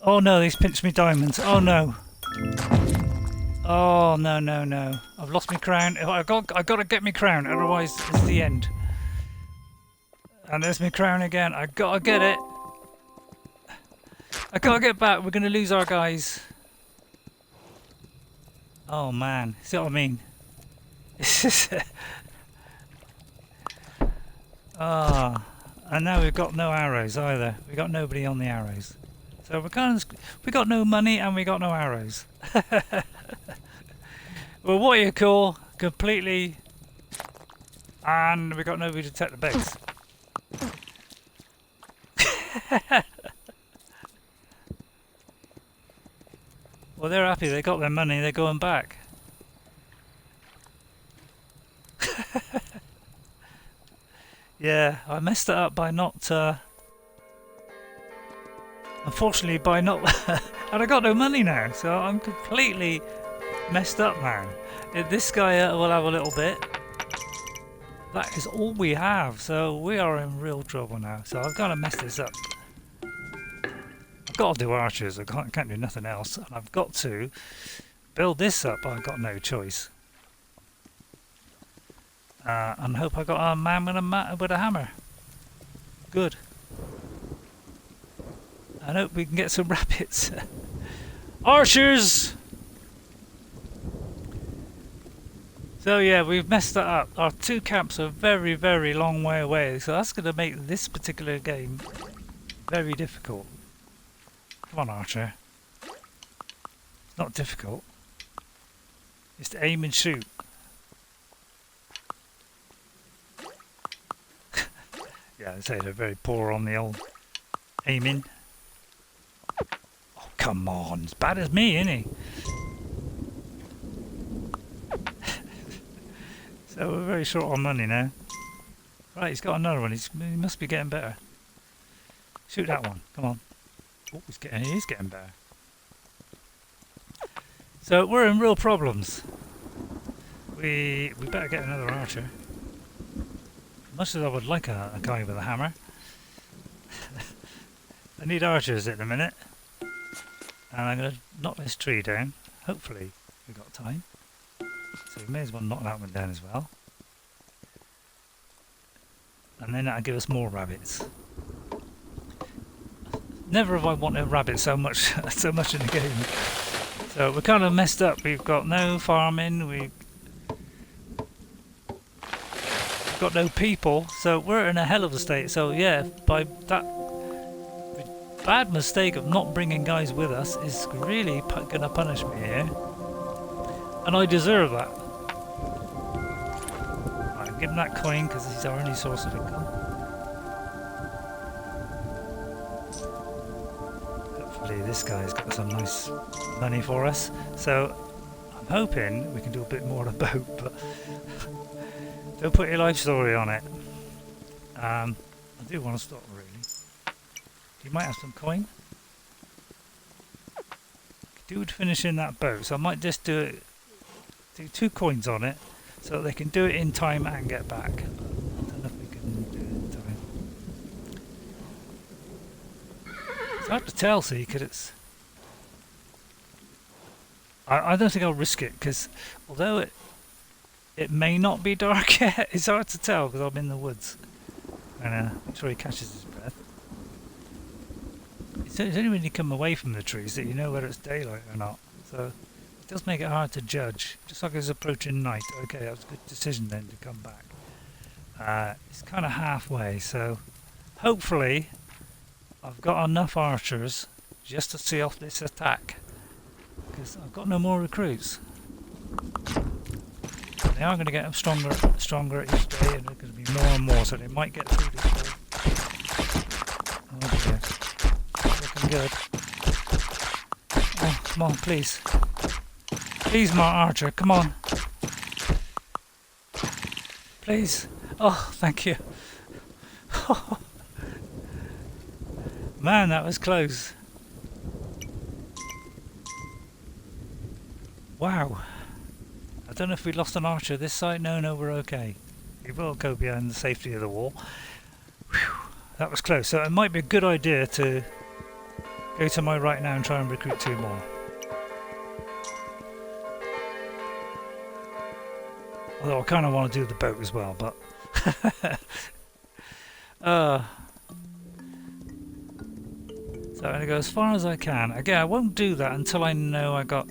Oh no, they've pinched me diamonds. Oh no. Oh no, no, no. I've lost my crown. I got to get my crown, otherwise it's the end. And there's my crown again. I got to get it. I gotta get back. We're gonna lose our guys. Oh man, see what I mean? Ah, and now we've got no arrows either. We got nobody on the arrows, so we got no money and we got no arrows. Well, what you call completely, and we got nobody to take the base. Well, they're happy. They got their money. They're going back. Yeah, I messed it up by not Unfortunately, by not... and I got no money now, so I'm completely messed up now. This guy will have a little bit. That is all we have, so we are in real trouble now. So I've got to mess this up. I've got to do archers, I can't do nothing else. And I've got to build this up, I've got no choice. And hope I got a man with a hammer. Good. I hope we can get some rabbits. Archers! So yeah, we've messed that up. Our 2 camps are very, very long way away. So that's going to make this particular game very difficult. Come on, Archer. It's not difficult. It's to aim and shoot. Yeah, I'd say they're very poor on the old aiming. Oh, come on. As bad as me, isn't he? So we're very short on money now. Right, he's got another one. He must be getting better. Shoot that one. Come on. Oh, he is getting better. So we're in real problems. We better get another archer. Much as I would like a guy with a hammer. I need archers at the minute. And I'm going to knock this tree down. Hopefully we've got time. So we may as well knock that one down as well. And then that'll give us more rabbits. Never have I wanted rabbits so much in the game. So we're kind of messed up. We've got no farming, we've got no people, so we're in a hell of a state. So yeah, by that bad mistake of not bringing guys with us is really going to punish me here. And I deserve that. Right, give him that coin because he's our only source of income. Hopefully this guy's got some nice money for us. So I'm hoping we can do a bit more on a boat, but don't put your life story on it. I do want to stop really. You might have some coin. Do with finishing that boat, so I might just do 2 coins on it so they can do it in time and get back. I don't know if we can do it in time. It's hard to tell, see, because it's... I don't think I'll risk it, because although it may not be dark yet, it's hard to tell because I'm in the woods. And make sure he catches his breath. It's only when you come away from the trees that you know whether it's daylight or not. So it does make it hard to judge. Just like it's approaching night. Okay, that was a good decision then to come back. It's kind of halfway, so hopefully I've got enough archers just to see off this attack. Because I've got no more recruits. They are going to get stronger each day, and there's going to be more and more, so they might get through this wall. Oh dear. Looking good. Oh, come on, please. Please, my archer, come on. Please. Oh, thank you. Man, that was close. Wow. I don't know if we lost an archer this side. No, we're okay. We will go behind the safety of the wall. Whew, that was close. So it might be a good idea to go to my right now and try and recruit 2 more. Although I kind of want to do the boat as well, but... so I'm going to go as far as I can. Again, I won't do that until I know I got...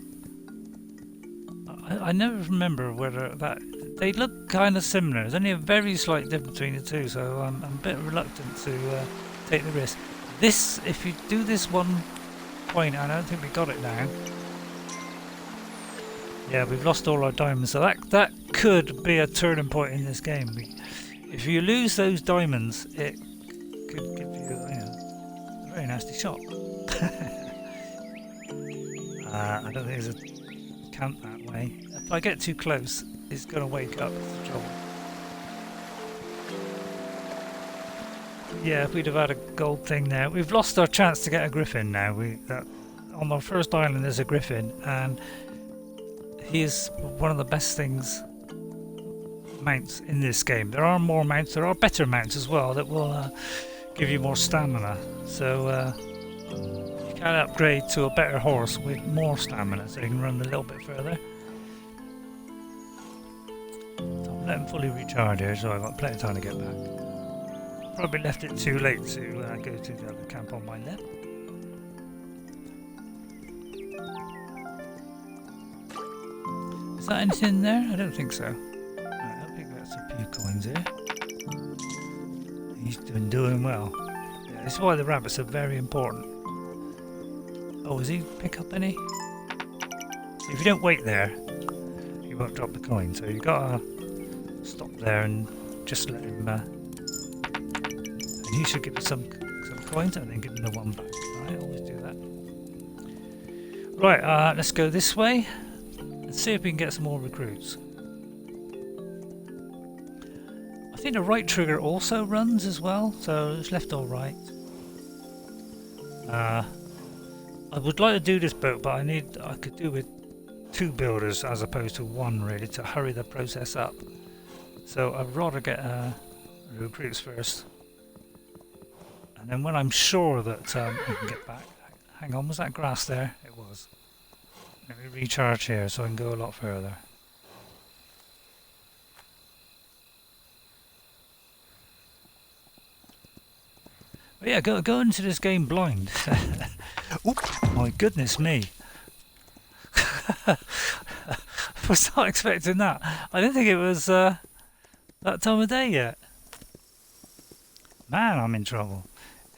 I never remember whether that... They look kind of similar. There's only a very slight difference between the two, so I'm a bit reluctant to take the risk. This, if you do this one point, I don't think we got it now. Yeah, we've lost all our diamonds, so that could be a turning point in this game. If you lose those diamonds, it could give you, a very nasty shot. I don't think there's a camp that way. If I get too close, it's going to wake up. That's the trouble. Yeah, if we'd have had a gold thing there. We've lost our chance to get a griffin now. On our first island there's a griffin, and he is one of the best things mounts in this game. There are more mounts, there are better mounts as well that will give you more stamina. So you can upgrade to a better horse with more stamina so you can run a little bit further. So I'm letting fully recharge here, so I've got plenty of time to get back. Probably left it too late to go to the other camp on my left. Is that anything there? I don't think so. Right, I think that's a few coins here. He's doing well. Yeah, this is why the rabbits are very important. Oh, does he pick up any? If you don't wait there, he won't drop the coin. So you've got to stop there and just let him. And he should give us some coins and then give him the one back. I always do that. Right, let's go this way. Let's see if we can get some more recruits. I think the right trigger also runs as well, so it's left or right. I would like to do this boat, but I could do with 2 builders as opposed to 1 really to hurry the process up. So I'd rather get recruits first, and then when I'm sure that I can get back. Hang on, was that grass there? It was. Let me recharge here so I can go a lot further. But yeah, go into this game blind. Oop, my goodness me. I was not expecting that. I didn't think it was that time of day yet. Man, I'm in trouble.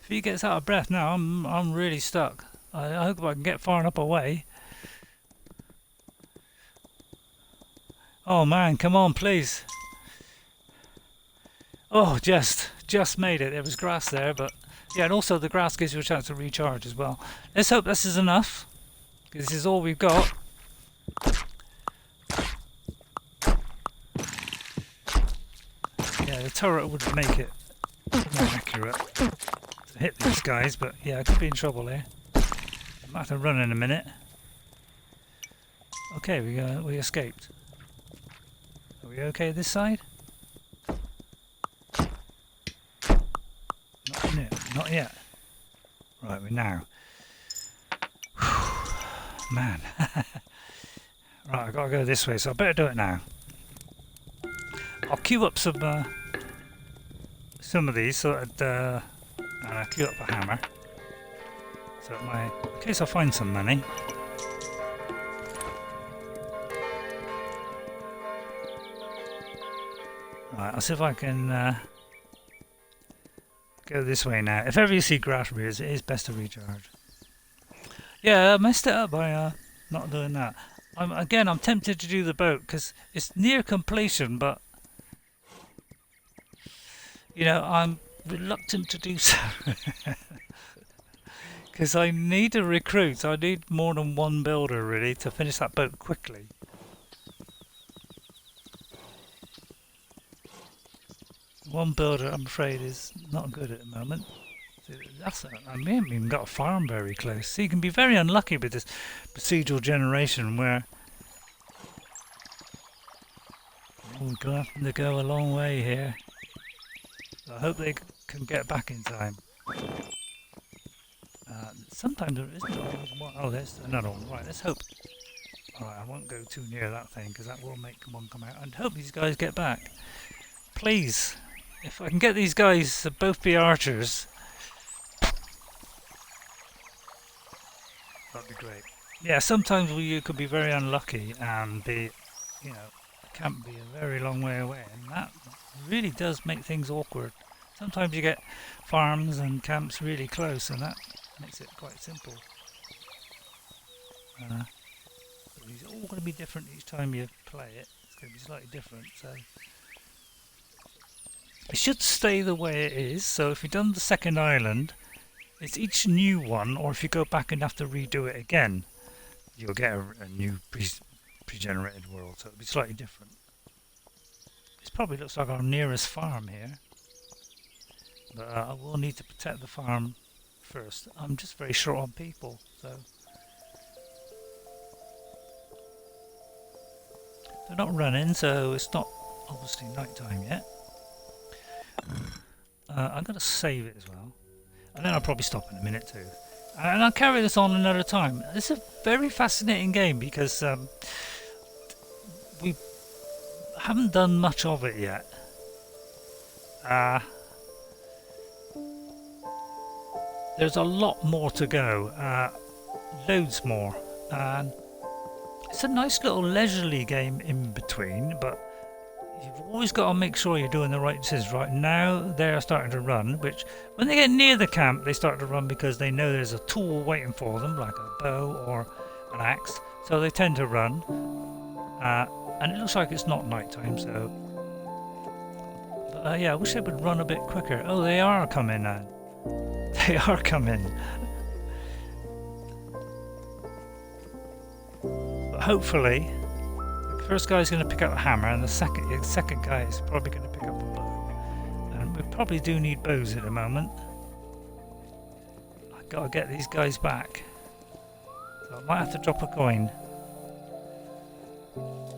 If he gets out of breath now, I'm really stuck. I hope I can get far enough away. Oh man, come on, please. Oh, just made it. There was grass there, but yeah, and also the grass gives you a chance to recharge as well. Let's hope this is enough, because this is all we've got. Yeah, the turret would make it more accurate to hit these guys, but yeah, I could be in trouble here. I might have to run in a minute. Okay, we escaped. Are we okay this side? Not yet. Right, we're now. Whew, man. Right, I've got to go this way, so I better do it now. I'll queue up some of these, so that I'll queue up a hammer. So in case I find some money. Right, I'll see if I can go this way now. If ever you see grass rears, it is best to recharge. Yeah, I messed it up by not doing that. I'm tempted to do the boat because it's near completion, but you know, I'm reluctant to do so. Because I need to recruit. I need more than 1 builder really to finish that boat quickly. One builder, I'm afraid, is not good at the moment. I haven't even got a farm very close. So you can be very unlucky with this procedural generation where we're going to have to go a long way here. I hope they can get back in time. Sometimes there isn't always one. Oh, there's another one. Right, let's hope. Alright, I won't go too near that thing because that will make one come out. And hope these guys get back. Please. If I can get these guys to both be archers, that'd be great. Yeah, sometimes you could be very unlucky and be, you know, the camp be a very long way away, and that really does make things awkward. Sometimes you get farms and camps really close, and that makes it quite simple. It's all going to be different each time you play it. It's going to be slightly different, so it should stay the way it is. So if you've done the second island, it's each new one, or if you go back and have to redo it again, you'll get a new pre-generated world, so it'll be slightly different. This probably looks like our nearest farm here. But I will need to protect the farm first. I'm just very short on people, so they're not running, so it's not obviously night time yet. I'm going to save it as well, and then I'll probably stop in a minute too. And I'll carry this on another time. It's a very fascinating game because we haven't done much of it yet. There's a lot more to go, loads more, and it's a nice little leisurely game in between, but you've always got to make sure you're doing the right decisions. Right now they're starting to run, which when they get near the camp they start to run because they know there's a tool waiting for them, like a bow or an axe, so they tend to run, and it looks like it's not night time, so yeah, I wish they would run a bit quicker. Oh, they are coming now. They are coming. But hopefully the first guy is going to pick up the hammer, and the second guy is probably going to pick up the bow. And we probably do need bows at the moment. I've got to get these guys back. So I might have to drop a coin.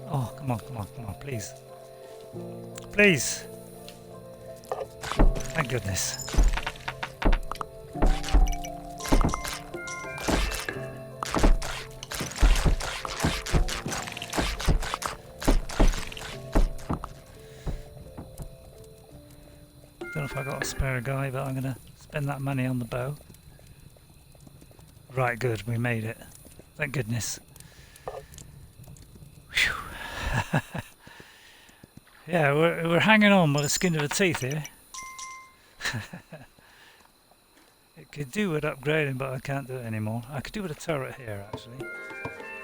Oh, come on, come on, come on, please. Please! Thank goodness. Don't know if I got a spare guy, but I'm going to spend that money on the bow. Right, good, we made it. Thank goodness. Whew. Yeah, we're hanging on by the skin of the teeth here. It could do with upgrading, but I can't do it anymore. I could do with a turret here, actually,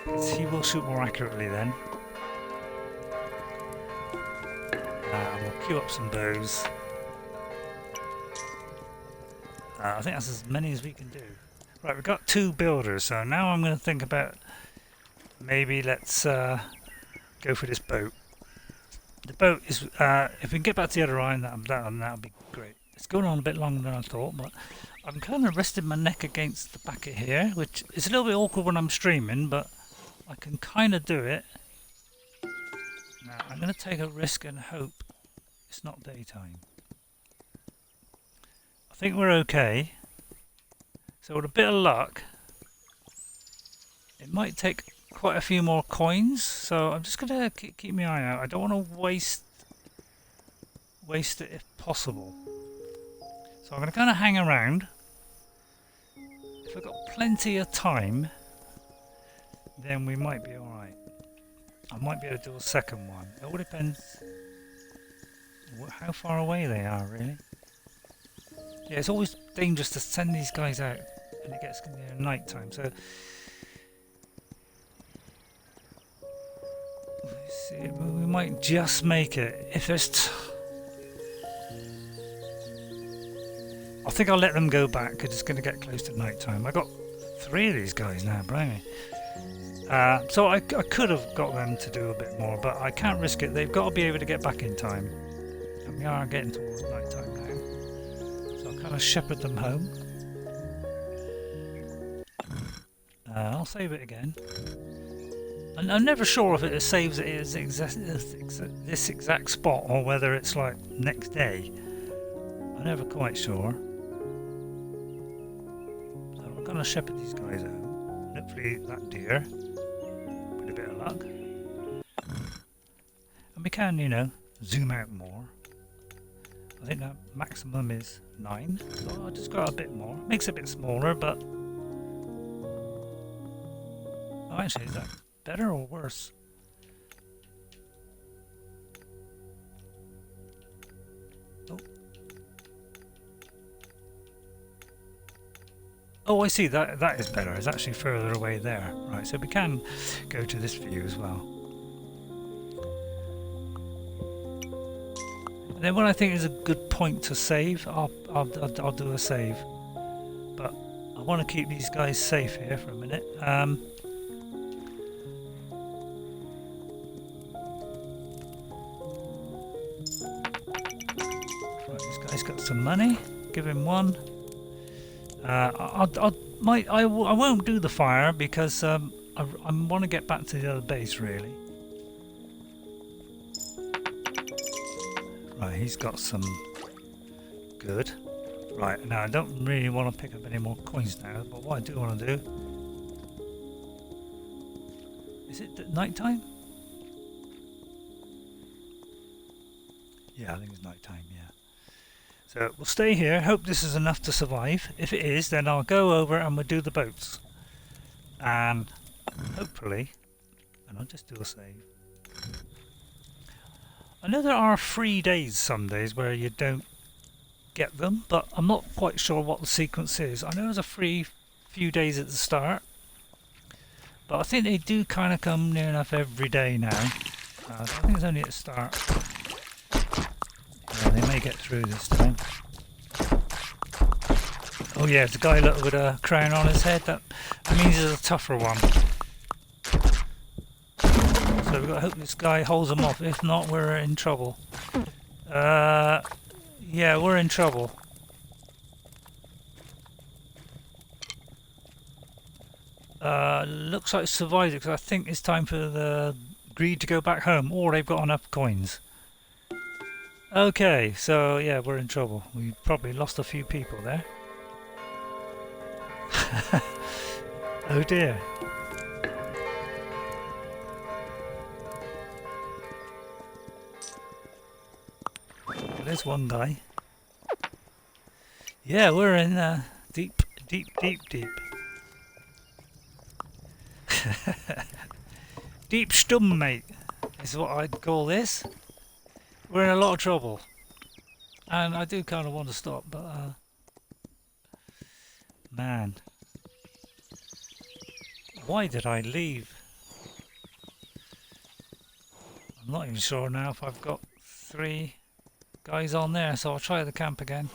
because he will shoot more accurately then. We'll queue up some bows. I think that's as many as we can do. Right, we've got 2 builders, so now I'm going to think about maybe let's go for this boat. The boat is, if we can get back to the other island, that'll be great. It's going on a bit longer than I thought, but I'm kind of resting my neck against the back of here, which is a little bit awkward when I'm streaming, but I can kind of do it. Now, I'm going to take a risk and hope it's not daytime. I think we're okay. So with a bit of luck, it might take quite a few more coins, so I'm just going to keep my eye out. I don't want to waste it if possible. So I'm going to kind of hang around. If I've got plenty of time, then we might be alright. I might be able to do a second one. It all depends how far away they are, really. Yeah, it's always dangerous to send these guys out and it gets near night time, so let's see, we might just make it. If there's I think I'll let them go back because it's going to get close to night time. I got 3 of these guys now, blimey. So I could have got them to do a bit more, but I can't risk it. They've got to be able to get back in time. And we are getting towards night time now. So I'll kind of shepherd them home. I'll save it again. And I'm never sure if it saves it as this exact spot or whether it's like next day. I'm never quite sure. So I'm going to shepherd these guys out. Hopefully that deer. With a bit of luck. And we can, you know, zoom out more. I think that maximum is 9. So I just got a bit more. Makes it a bit smaller, but oh, actually, is that better or worse? Oh. Oh, I see. That is better. It's actually further away there. Right, so we can go to this view as well. And then what I think is a good point to save, I'll do a save. But I want to keep these guys safe here for a minute. Right, this guy's got some money. give him one. I won't do the fire because I want to get back to the other base really. Right, he's got some good. Right, now I don't really want to pick up any more coins now, but what I do want to do... Is it night time? Yeah, I think it's night time, yeah. So we'll stay here, hope this is enough to survive. If it is, then I'll go over and we'll do the boats. And hopefully, and I'll just do a save. I know there are free days some days where you don't get them, but I'm not quite sure what the sequence is. I know there's a free few days at the start, but I think they do kind of come near enough every day now. I think it's only at the start. Yeah, they may get through this time. Oh yeah, the guy look with a crown on his head, that means it's a tougher one. So we've got to hope this guy holds them off, if not we're in trouble. Yeah, we're in trouble. Looks like survived it because I think it's time for the greed to go back home, or they've got enough coins. Okay, so yeah, we're in trouble. We probably lost a few people there. Oh dear. There's one guy. Yeah, we're in deep. Deep stum, mate, is what I'd call this. We're in a lot of trouble. And I do kind of want to stop, but man. Why did I leave? I'm not even sure now if I've got 3 guys on there, so I'll try the camp again.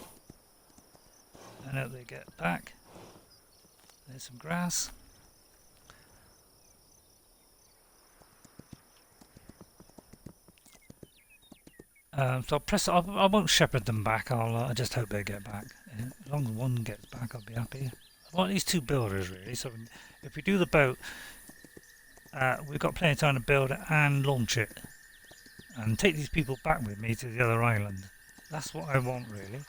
I hope they get back. There's some grass. So I'll press. I won't shepherd them back. I just hope they get back. As long as one gets back, I'll be happy. I want these 2 builders really. So if we do the boat, we've got plenty of time to build it and launch it, and take these people back with me to the other island. That's what I want really.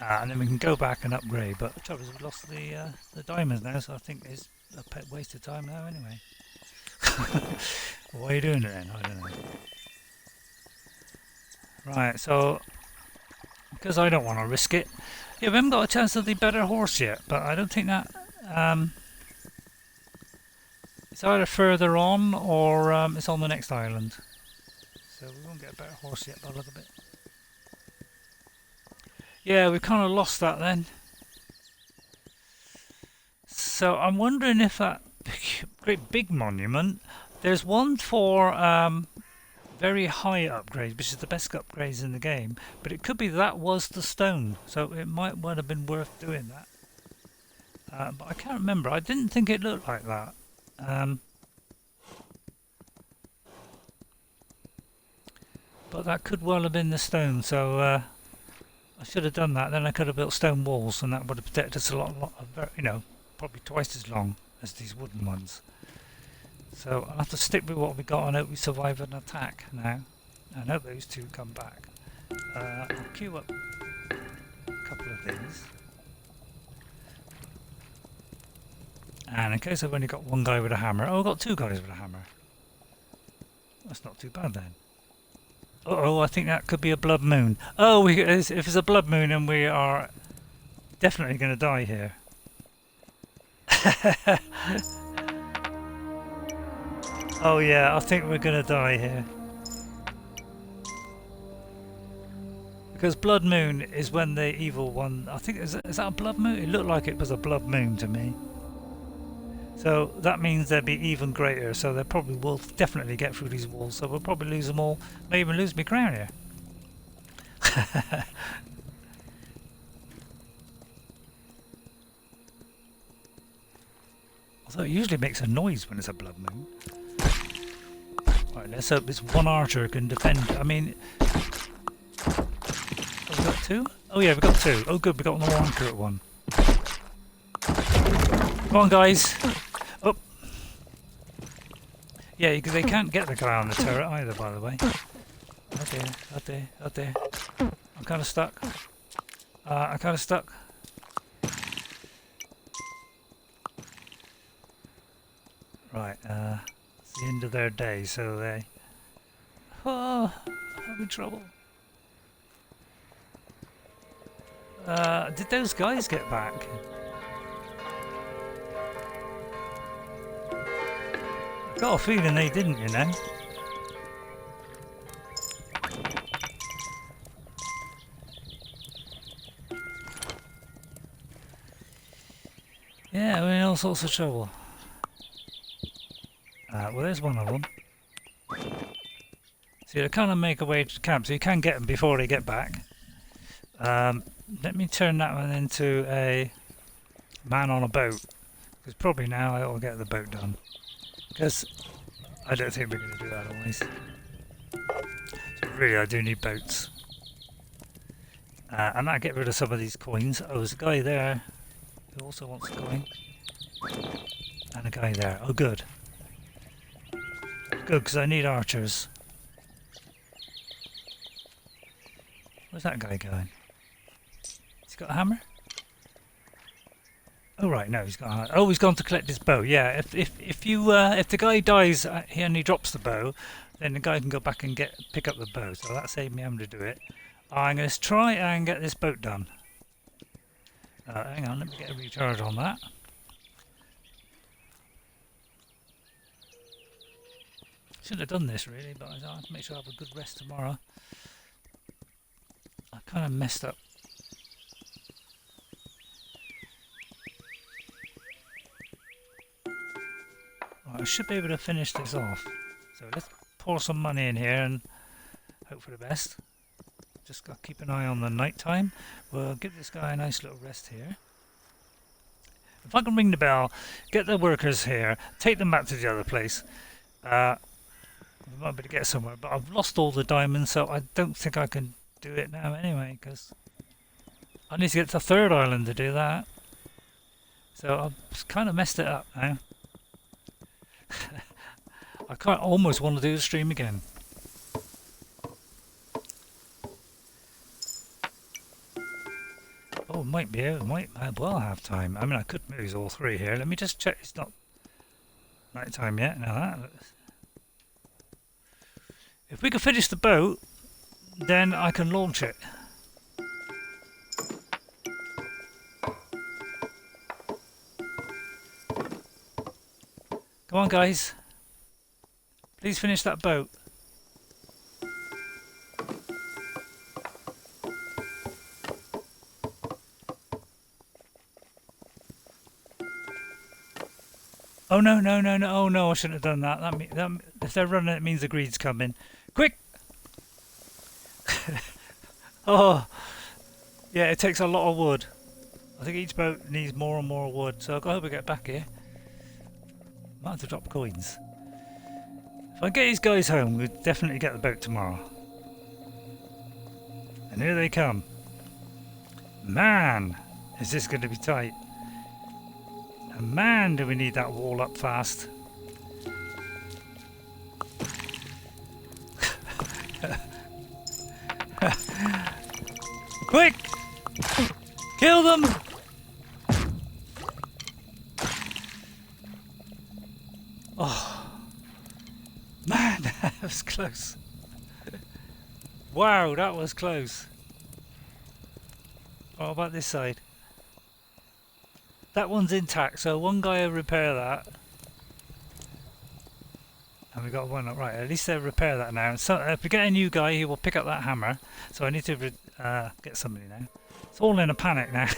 And then we can go back and upgrade. But the trouble is we've lost the diamonds now, so I think it's a waste of time now anyway. Why are you doing it then? I don't know. Right, so because I don't want to risk it. Yeah, we haven't got a chance of the better horse yet, but I don't think that it's either further on or it's on the next island. So we won't get a better horse yet by a little bit. Yeah, we kind of lost that then. So I'm wondering if that great big monument, there's one for very high upgrades, which is the best upgrades in the game, but it could be that was the stone, so it might have been worth doing that. But I can't remember. I didn't think it looked like that. But that could well have been the stone, so I should have done that. Then I could have built stone walls, and that would have protected us a lot, you know, probably twice as long as these wooden ones. So I'll have to stick with what we got and hope we survive an attack now. And hope those 2 come back. I'll queue up a couple of these. And in case I've only got 1 guy with a hammer. Oh, I've got 2 guys with a hammer. That's not too bad then. Uh-oh, I think that could be a blood moon. Oh, if it's a blood moon, then we are definitely going to die here. Oh yeah, I think we're going to die here. Because blood moon is when the evil one... I think, is that a blood moon? It looked like it was a blood moon to me. So that means they'll be even greater, so they probably will definitely get through these walls, so we'll probably lose them all. May even lose my crown here. Although it usually makes a noise when it's a blood moon. Right, let's hope this one archer can defend. I mean, we've got 2? Oh yeah, we got 2. Oh good, we got the more accurate one. Come on guys! Up! Yeah, they can't get the guy on the turret either, by the way. Out there, out there, out there. I'm kind of stuck. I'm kind of stuck. Right, it's the end of their day, so they... Oh, I'm having trouble. Did those guys get back? I've got a feeling they didn't, you know. Yeah, we're in all sorts of trouble. Well, there's one of them. See, they kind of make a way to the camp, so you can get them before they get back. Let me turn that one into a man on a boat, because probably now I ought to get the boat done. Because I don't think we're going to do that always. So really, I do need boats. And I'll get rid of some of these coins. Oh, there's a guy there who also wants a coin. And a guy there. Oh, good. Good, because I need archers. Where's that guy going? He's got a hammer? Oh right, no, he's got a hammer. Oh, he's gone to collect his bow. Yeah, if the guy dies and he drops the bow, then the guy can go back and pick up the bow. So that saved me having to do it. I'm going to try and get this boat done. Hang on, let me get a recharge on that. Should have done this really, but I have to make sure I have a good rest tomorrow. I kind of messed up. Right, I should be able to finish this off. So let's pour some money in here and hope for the best. Just got to keep an eye on the night time. We'll give this guy a nice little rest here. If I can ring the bell, get the workers here, take them back to the other place. We might be able to get somewhere, but I've lost all the diamonds, so I don't think I can do it now anyway, because I need to get to the third island to do that. So I've kind of messed it up now. I almost want to do the stream again. Oh, might well have time. I mean, I could move all three here. Let me just check it's not night time yet. Now that. If we can finish the boat, then I can launch it. Come on, guys. Please finish that boat. Oh no, no, no, no, oh no, I shouldn't have done that. If they're running, it means the greed's coming. Quick! Oh, yeah, it takes a lot of wood. I think each boat needs more and more wood, so I hope we get back here. Might have to drop coins. If I get these guys home, we'll definitely get the boat tomorrow. And here they come. Man, is this going to be tight. And man, do we need that wall up fast. Quick! Kill them! Oh, man, that was close. Wow, that was close. What about this side? That one's intact, so one guy will repair that. And we got one up. Right, at least they'll repair that now. So if we get a new guy, he will pick up that hammer. So I need to get somebody now. It's all in a panic now.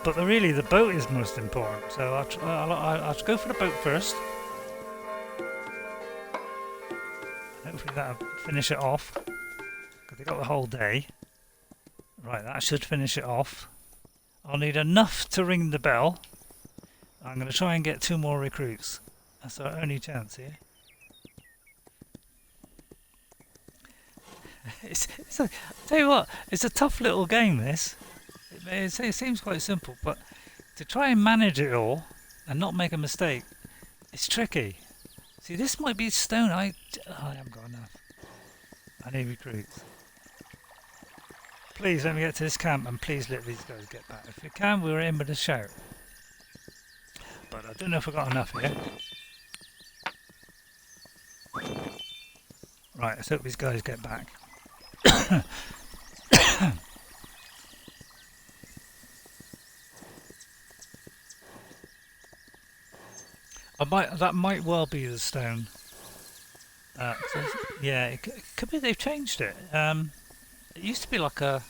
But really, the boat is most important. So I'll go for the boat first. Hopefully that'll finish it off. Because they got the whole day. Right, that should finish it off. I'll need enough to ring the bell. I'm going to try and get 2 more recruits. That's our only chance here. Tell you what, it's a tough little game, this. It seems quite simple, but to try and manage it all and not make a mistake, it's tricky. See, this might be stone. I haven't got enough. I need recruits. Please let me get to this camp and please let these guys get back. If we can, we're in with a shout. But I don't know if I've got enough here. Right, let's hope these guys get back. That might well be the stone. Yeah, it could be they've changed it. It used to be like a.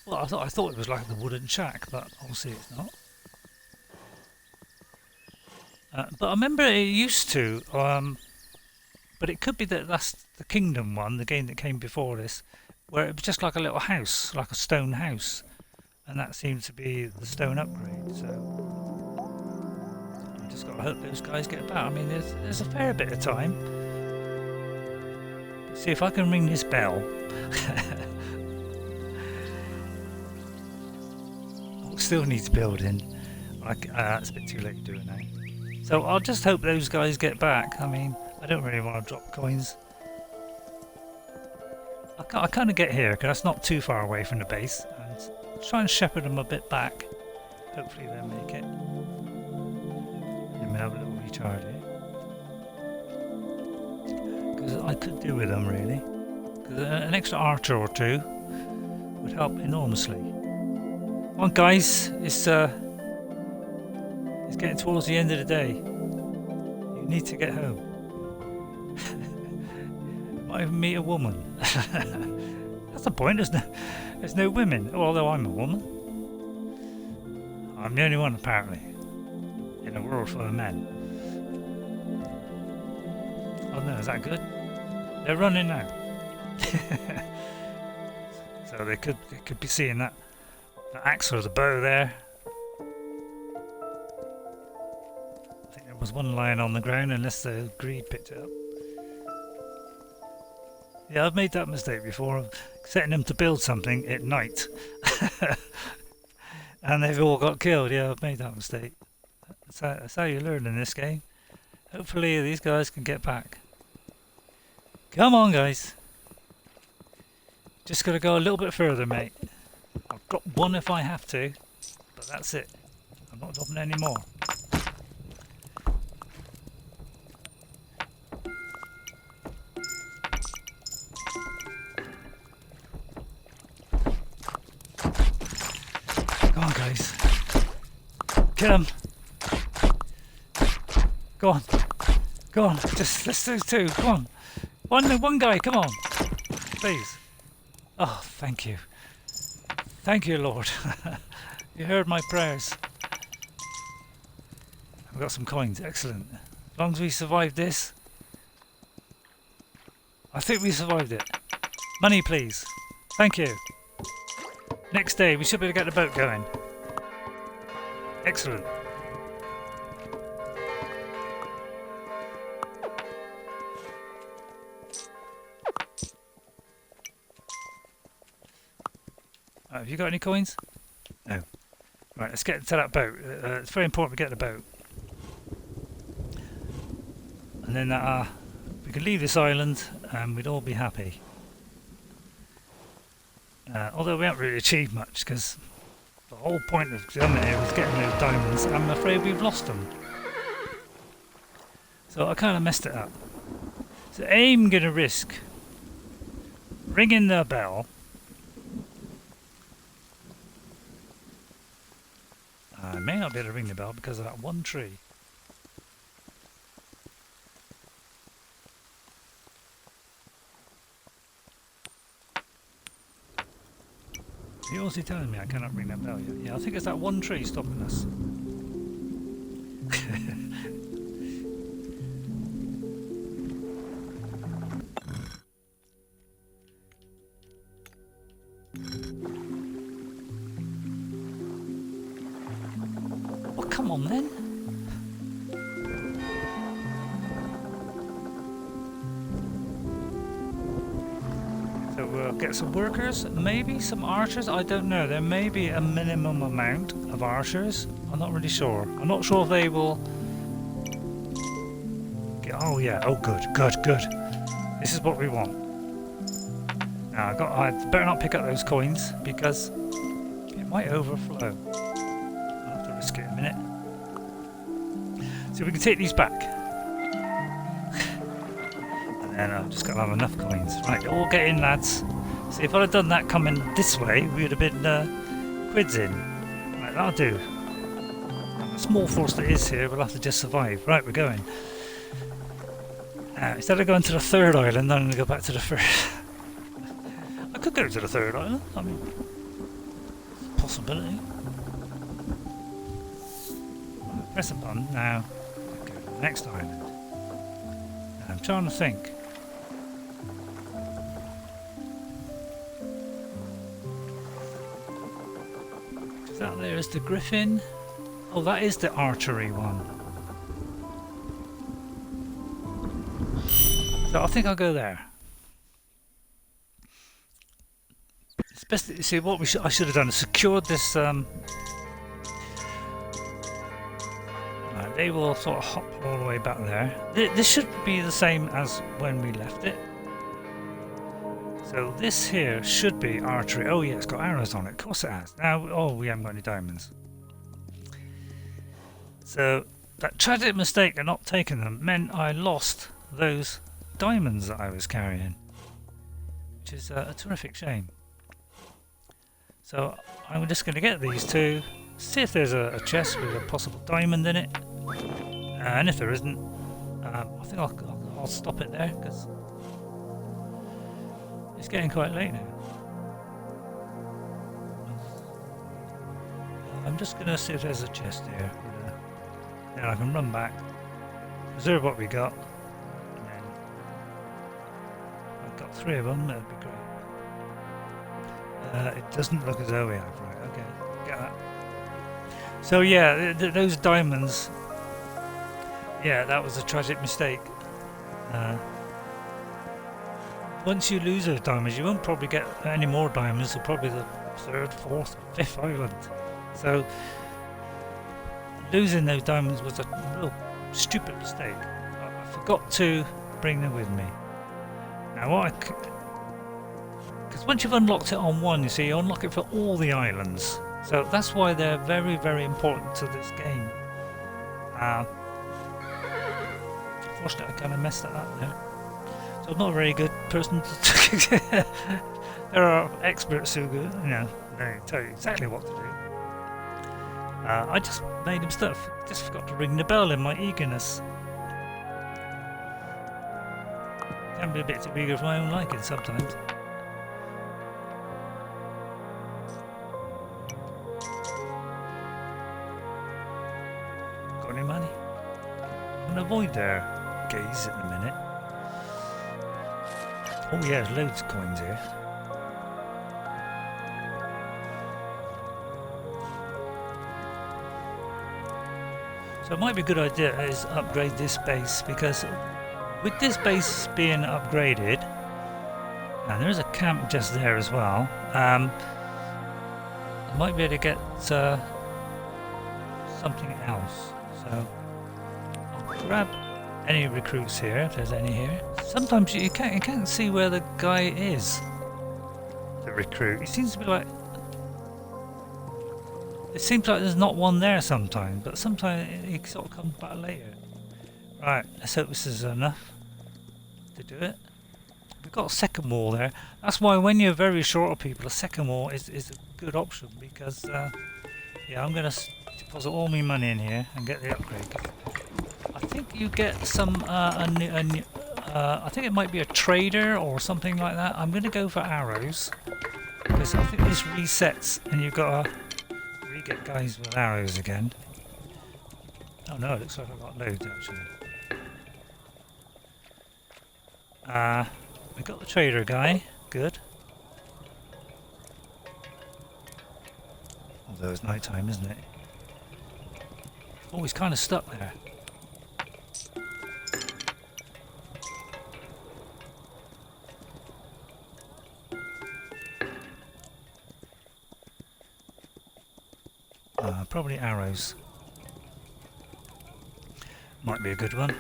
Well, I thought it was like the wooden shack, but obviously it's not. But I remember it used to. But it could be that that's the Kingdom one, the game that came before this, where it was just like a little house, like a stone house, and that seems to be the stone upgrade. So I just got to hope those guys get back. I mean, there's a fair bit of time. Let's see if I can ring this bell. Still needs building. It's a bit too late to do it now. So I'll just hope those guys get back. I mean, I don't really want to drop coins. I kind of get here because that's not too far away from the base, and try and shepherd them a bit back. Hopefully they'll make it. Let me have a little recharge here. Because I could do with them really. Because an extra archer or two would help enormously. Come on guys, it's getting towards the end of the day. You need to get home. Might even meet a woman. That's the point, there's no women, although I'm a woman. I'm the only one apparently in a world full of men. Oh no, is that good? They're running now. So they could be seeing that axe or the bow there. I think there was one lying on the ground unless the greed picked it up. Yeah, I've made that mistake before, setting them to build something at night. And they've all got killed. Yeah, I've made that mistake. That's how you learn in this game. Hopefully these guys can get back. Come on guys. Just got to go a little bit further, mate. I'll drop one if I have to, but that's it. I'm not dropping any more. Come on, guys. Kill him. Go on. Go on. Let's do two. Come on. One guy. Come on. Please. Oh, thank you. Thank you, Lord. You heard my prayers. I've got some coins. Excellent. As long as we survive this. I think we survived it. Money, please. Thank you. Next day, we should be able to get the boat going. Excellent. Have you got any coins? No. Right, let's get to that boat. It's very important we get the boat. And then we can leave this island and we'd all be happy. Although we haven't really achieved much because the whole point of coming here was getting those diamonds. I'm afraid we've lost them. So I kind of messed it up. So I'm going to risk ringing the bell. I may not be able to ring the bell because of that one tree. You're also telling me I cannot ring that bell yet. Yeah, I think it's that one tree stopping us. Well, come on then. So we'll get some workers, maybe some archers, I don't know. There may be a minimum amount of archers. I'm not really sure. I'm not sure if they will... Oh yeah, oh good. This is what we want. Now I better not pick up those coins because it might overflow. I'll have to risk it a minute. So we can take these back. And then I've just got to have enough coins. Right, all get in, lads. See, if I'd have done that coming this way, we would have been quids in. Right, that'll do. And the small force that is here will have to just survive. Right, we're going. Instead of going to the third island, I'm going to go back to the first. I could go to the third island. I mean, possibility. Right, press a button now. Go to the next island. Now, I'm trying to think. That there is the griffin. Oh, that is the archery one. So I think I'll go there. It's best to see what I should have done is secured this. They will sort of hop all the way back there. This should be the same as when we left it. So this here should be archery. Oh yeah, it's got arrows on it. Of course it has. Now, oh, we haven't got any diamonds. So that tragic mistake of not taking them meant I lost those diamonds that I was carrying, which is a terrific shame. So I'm just going to get these two, see if there's a chest with a possible diamond in it, and if there isn't, I think I'll stop it there because it's getting quite late now. I'm just going to see if there's a chest here. Then I can run back, preserve what we got, and then I've got 3 of them, that'd be great. It doesn't look as though we have, right, okay, get that. So yeah, those diamonds, yeah, that was a tragic mistake. Once you lose those diamonds, you won't probably get any more diamonds until probably the 3rd, 4th, 5th island. So losing those diamonds was a real stupid mistake. I forgot to bring them with me. Now what because once you've unlocked it on one, you see, you unlock it for all the islands. So that's why they're very, very important to this game. Unfortunately, I kind of messed that up there. So I'm not a very good person to there are experts who go, they tell you exactly what to do. I just made him stuff. Just forgot to ring the bell in my eagerness. Can be a bit too eager for my own liking sometimes. Got any money? I'm gonna avoid their gaze at the minute. Oh yeah, there's loads of coins here. So it might be a good idea is upgrade this base, because with this base being upgraded, and there is a camp just there as well, I might be able to get something else. So I'll grab any recruits here, if there's any here. Sometimes you can't see where the guy is, the recruit. He seems to be like... It seems like there's not one there sometimes, but sometimes he sort of comes back later. Right, let's hope this is enough to do it. We've got a second wall there. That's why when you're very short of people, a second wall is a good option, because yeah, I'm going to deposit all my money in here and get the upgrade. I think you get some, I think it might be a trader or something like that. I'm going to go for arrows, because I think this resets and you've got to re-get guys with arrows again. Oh no, it looks like I've got loads actually. We got the trader guy, good. Although it's night time, isn't it? Oh, he's kind of stuck there. Probably arrows. Might be a good one.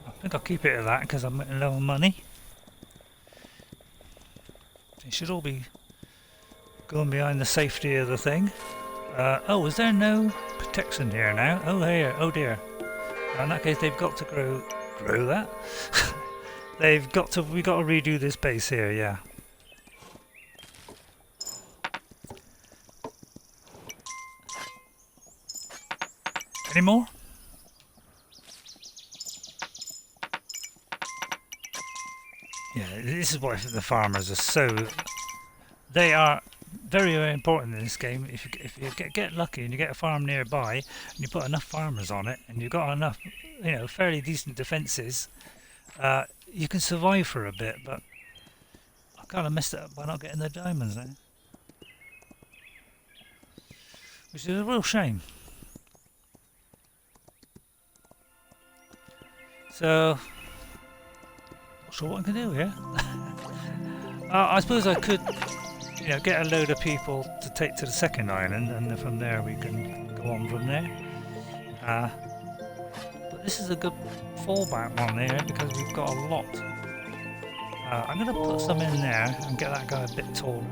I think I'll keep it at that because I'm getting low on money. They should all be going behind the safety of the thing. Oh, is there no protection here now? Oh, here. Oh dear. In that case, they've got to grow that. We've got to redo this base here. Yeah. Any more? Yeah, this is why the farmers are so... They are very, very important in this game. If you get lucky and you get a farm nearby and you put enough farmers on it and you've got enough, fairly decent defences, you can survive for a bit, but I kind of messed it up by not getting the diamonds now. Which is a real shame. So, not sure what I can do here. I suppose I could, get a load of people to take to the second island, and then from there we can go on from there. But this is a good fallback one there because we've got a lot. I'm going to put some in there and get that guy a bit taller.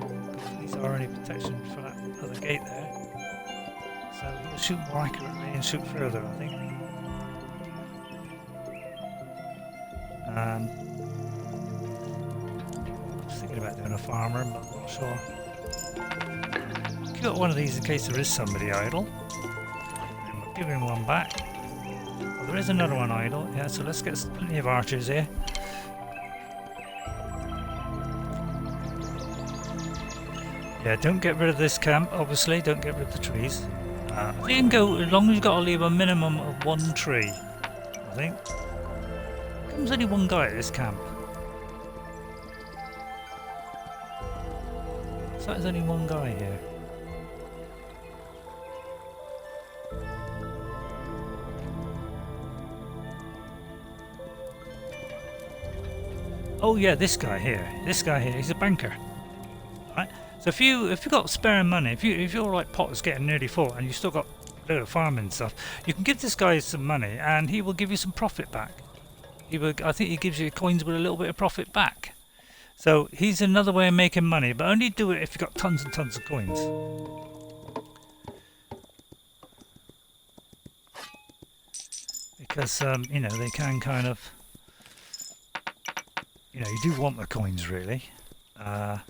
He's already protection for that other gate there. So he'll shoot more accurately and shoot further, I think. I'm thinking about doing a farmer, but I'm not sure. I'll got one of these in case there is somebody idle. And we'll give him one back. Well, there is another one idle, yeah, so let's get plenty of archers here. Yeah, don't get rid of this camp, obviously, don't get rid of the trees. You can go as long as you've got to leave a minimum of one tree, I think. There's only one guy at this camp. So there's only one guy here. Oh yeah, this guy here. This guy here, he's a banker. Right? So if you've got spare money, if your like pot is getting nearly full and you've still got a load of farming stuff, you can give this guy some money and he will give you some profit back. I think he gives you coins with a little bit of profit back. So he's another way of making money, but only do it if you've got tons and tons of coins. Because, they can kind of... you do want the coins, really. I'll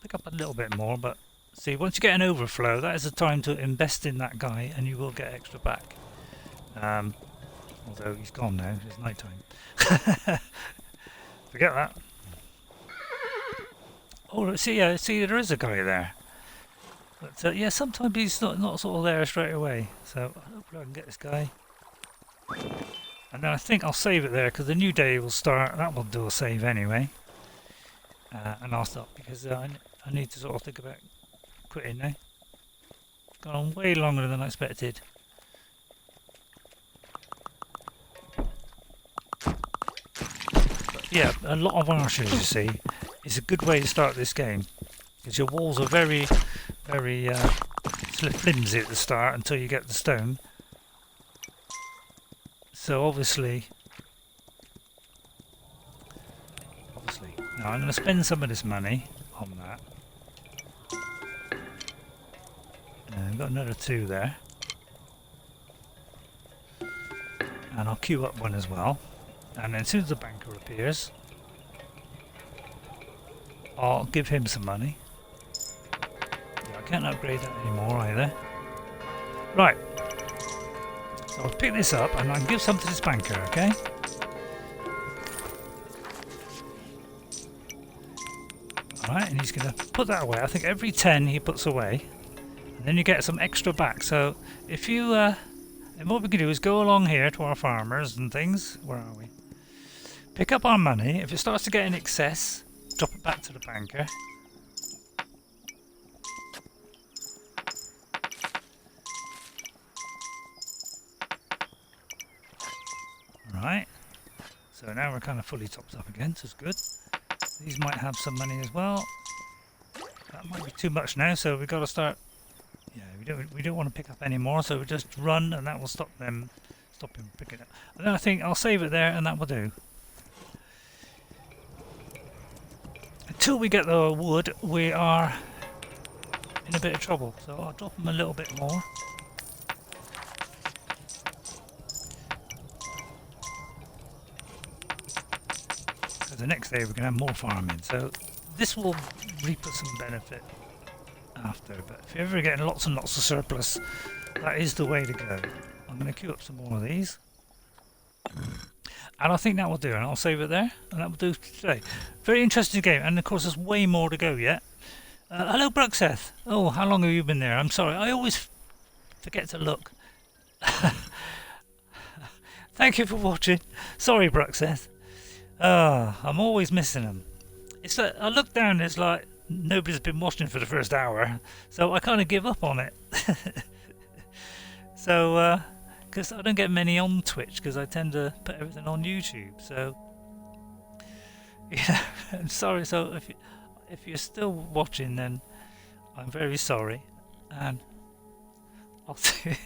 pick up a little bit more, but see, once you get an overflow, that is the time to invest in that guy, and you will get extra back. Although he's gone now, it's night time. Forget that. Oh, see, there is a guy there. But yeah, sometimes he's not sort of there straight away. So hopefully I can get this guy. And then I think I'll save it there because the new day will start. That will do a save anyway. And I'll stop because I need to sort of think about quitting now. It's gone on way longer than I expected. Yeah, a lot of archers, you see, is a good way to start this game. Because your walls are very, very flimsy at the start until you get the stone. So obviously, now I'm going to spend some of this money on that. I've got another 2 there. And I'll queue up one as well. And then as soon as the banker appears, I'll give him some money. Yeah, I can't upgrade that anymore either. Right. So I'll pick this up and I'll give some to this banker, okay? Alright, and he's going to put that away. I think every 10 he puts away. And then you get some extra back. So if you... and what we can do is go along here to our farmers and things. Where are we? Pick up our money. If it starts to get in excess, drop it back to the banker. Right. So now we're kind of fully topped up again, so it's good. These might have some money as well. that might be too much now, so we've got to start. Yeah, we don't want to pick up any more, so we just run, and that will stop him picking up. And then I think I'll save it there, and that will do. Until we get the wood, we are in a bit of trouble. So I'll drop them a little bit more. So the next day we're going to have more farming. So this will reap us some benefit after. But if you're ever getting lots and lots of surplus, that is the way to go. I'm going to queue up some more of these. And I think that will do, and I'll save it there, and that will do today. Very interesting game, and of course there's way more to go yet. Hello Bruxeth. Oh, how long have you been there? I'm sorry, I always forget to look. Thank you for watching. Sorry Bruxeth. I'm always missing them. It's like, I look down, it's like nobody's been watching for the first hour, so I kind of give up on it. So, because I don't get many on Twitch, because I tend to put everything on YouTube. So, yeah, I'm sorry. So if you're still watching, then I'm very sorry, and I'll see.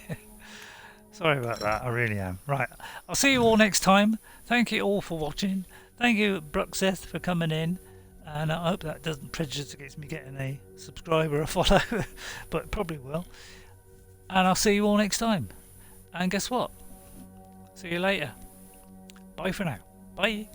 Sorry about that. I really am. Right. I'll see you all next time. Thank you all for watching. Thank you, Bruxeth, for coming in, and I hope that doesn't prejudice against me getting a subscriber or a follow, but it probably will. And I'll see you all next time. And guess what? See you later. Bye for now. Bye.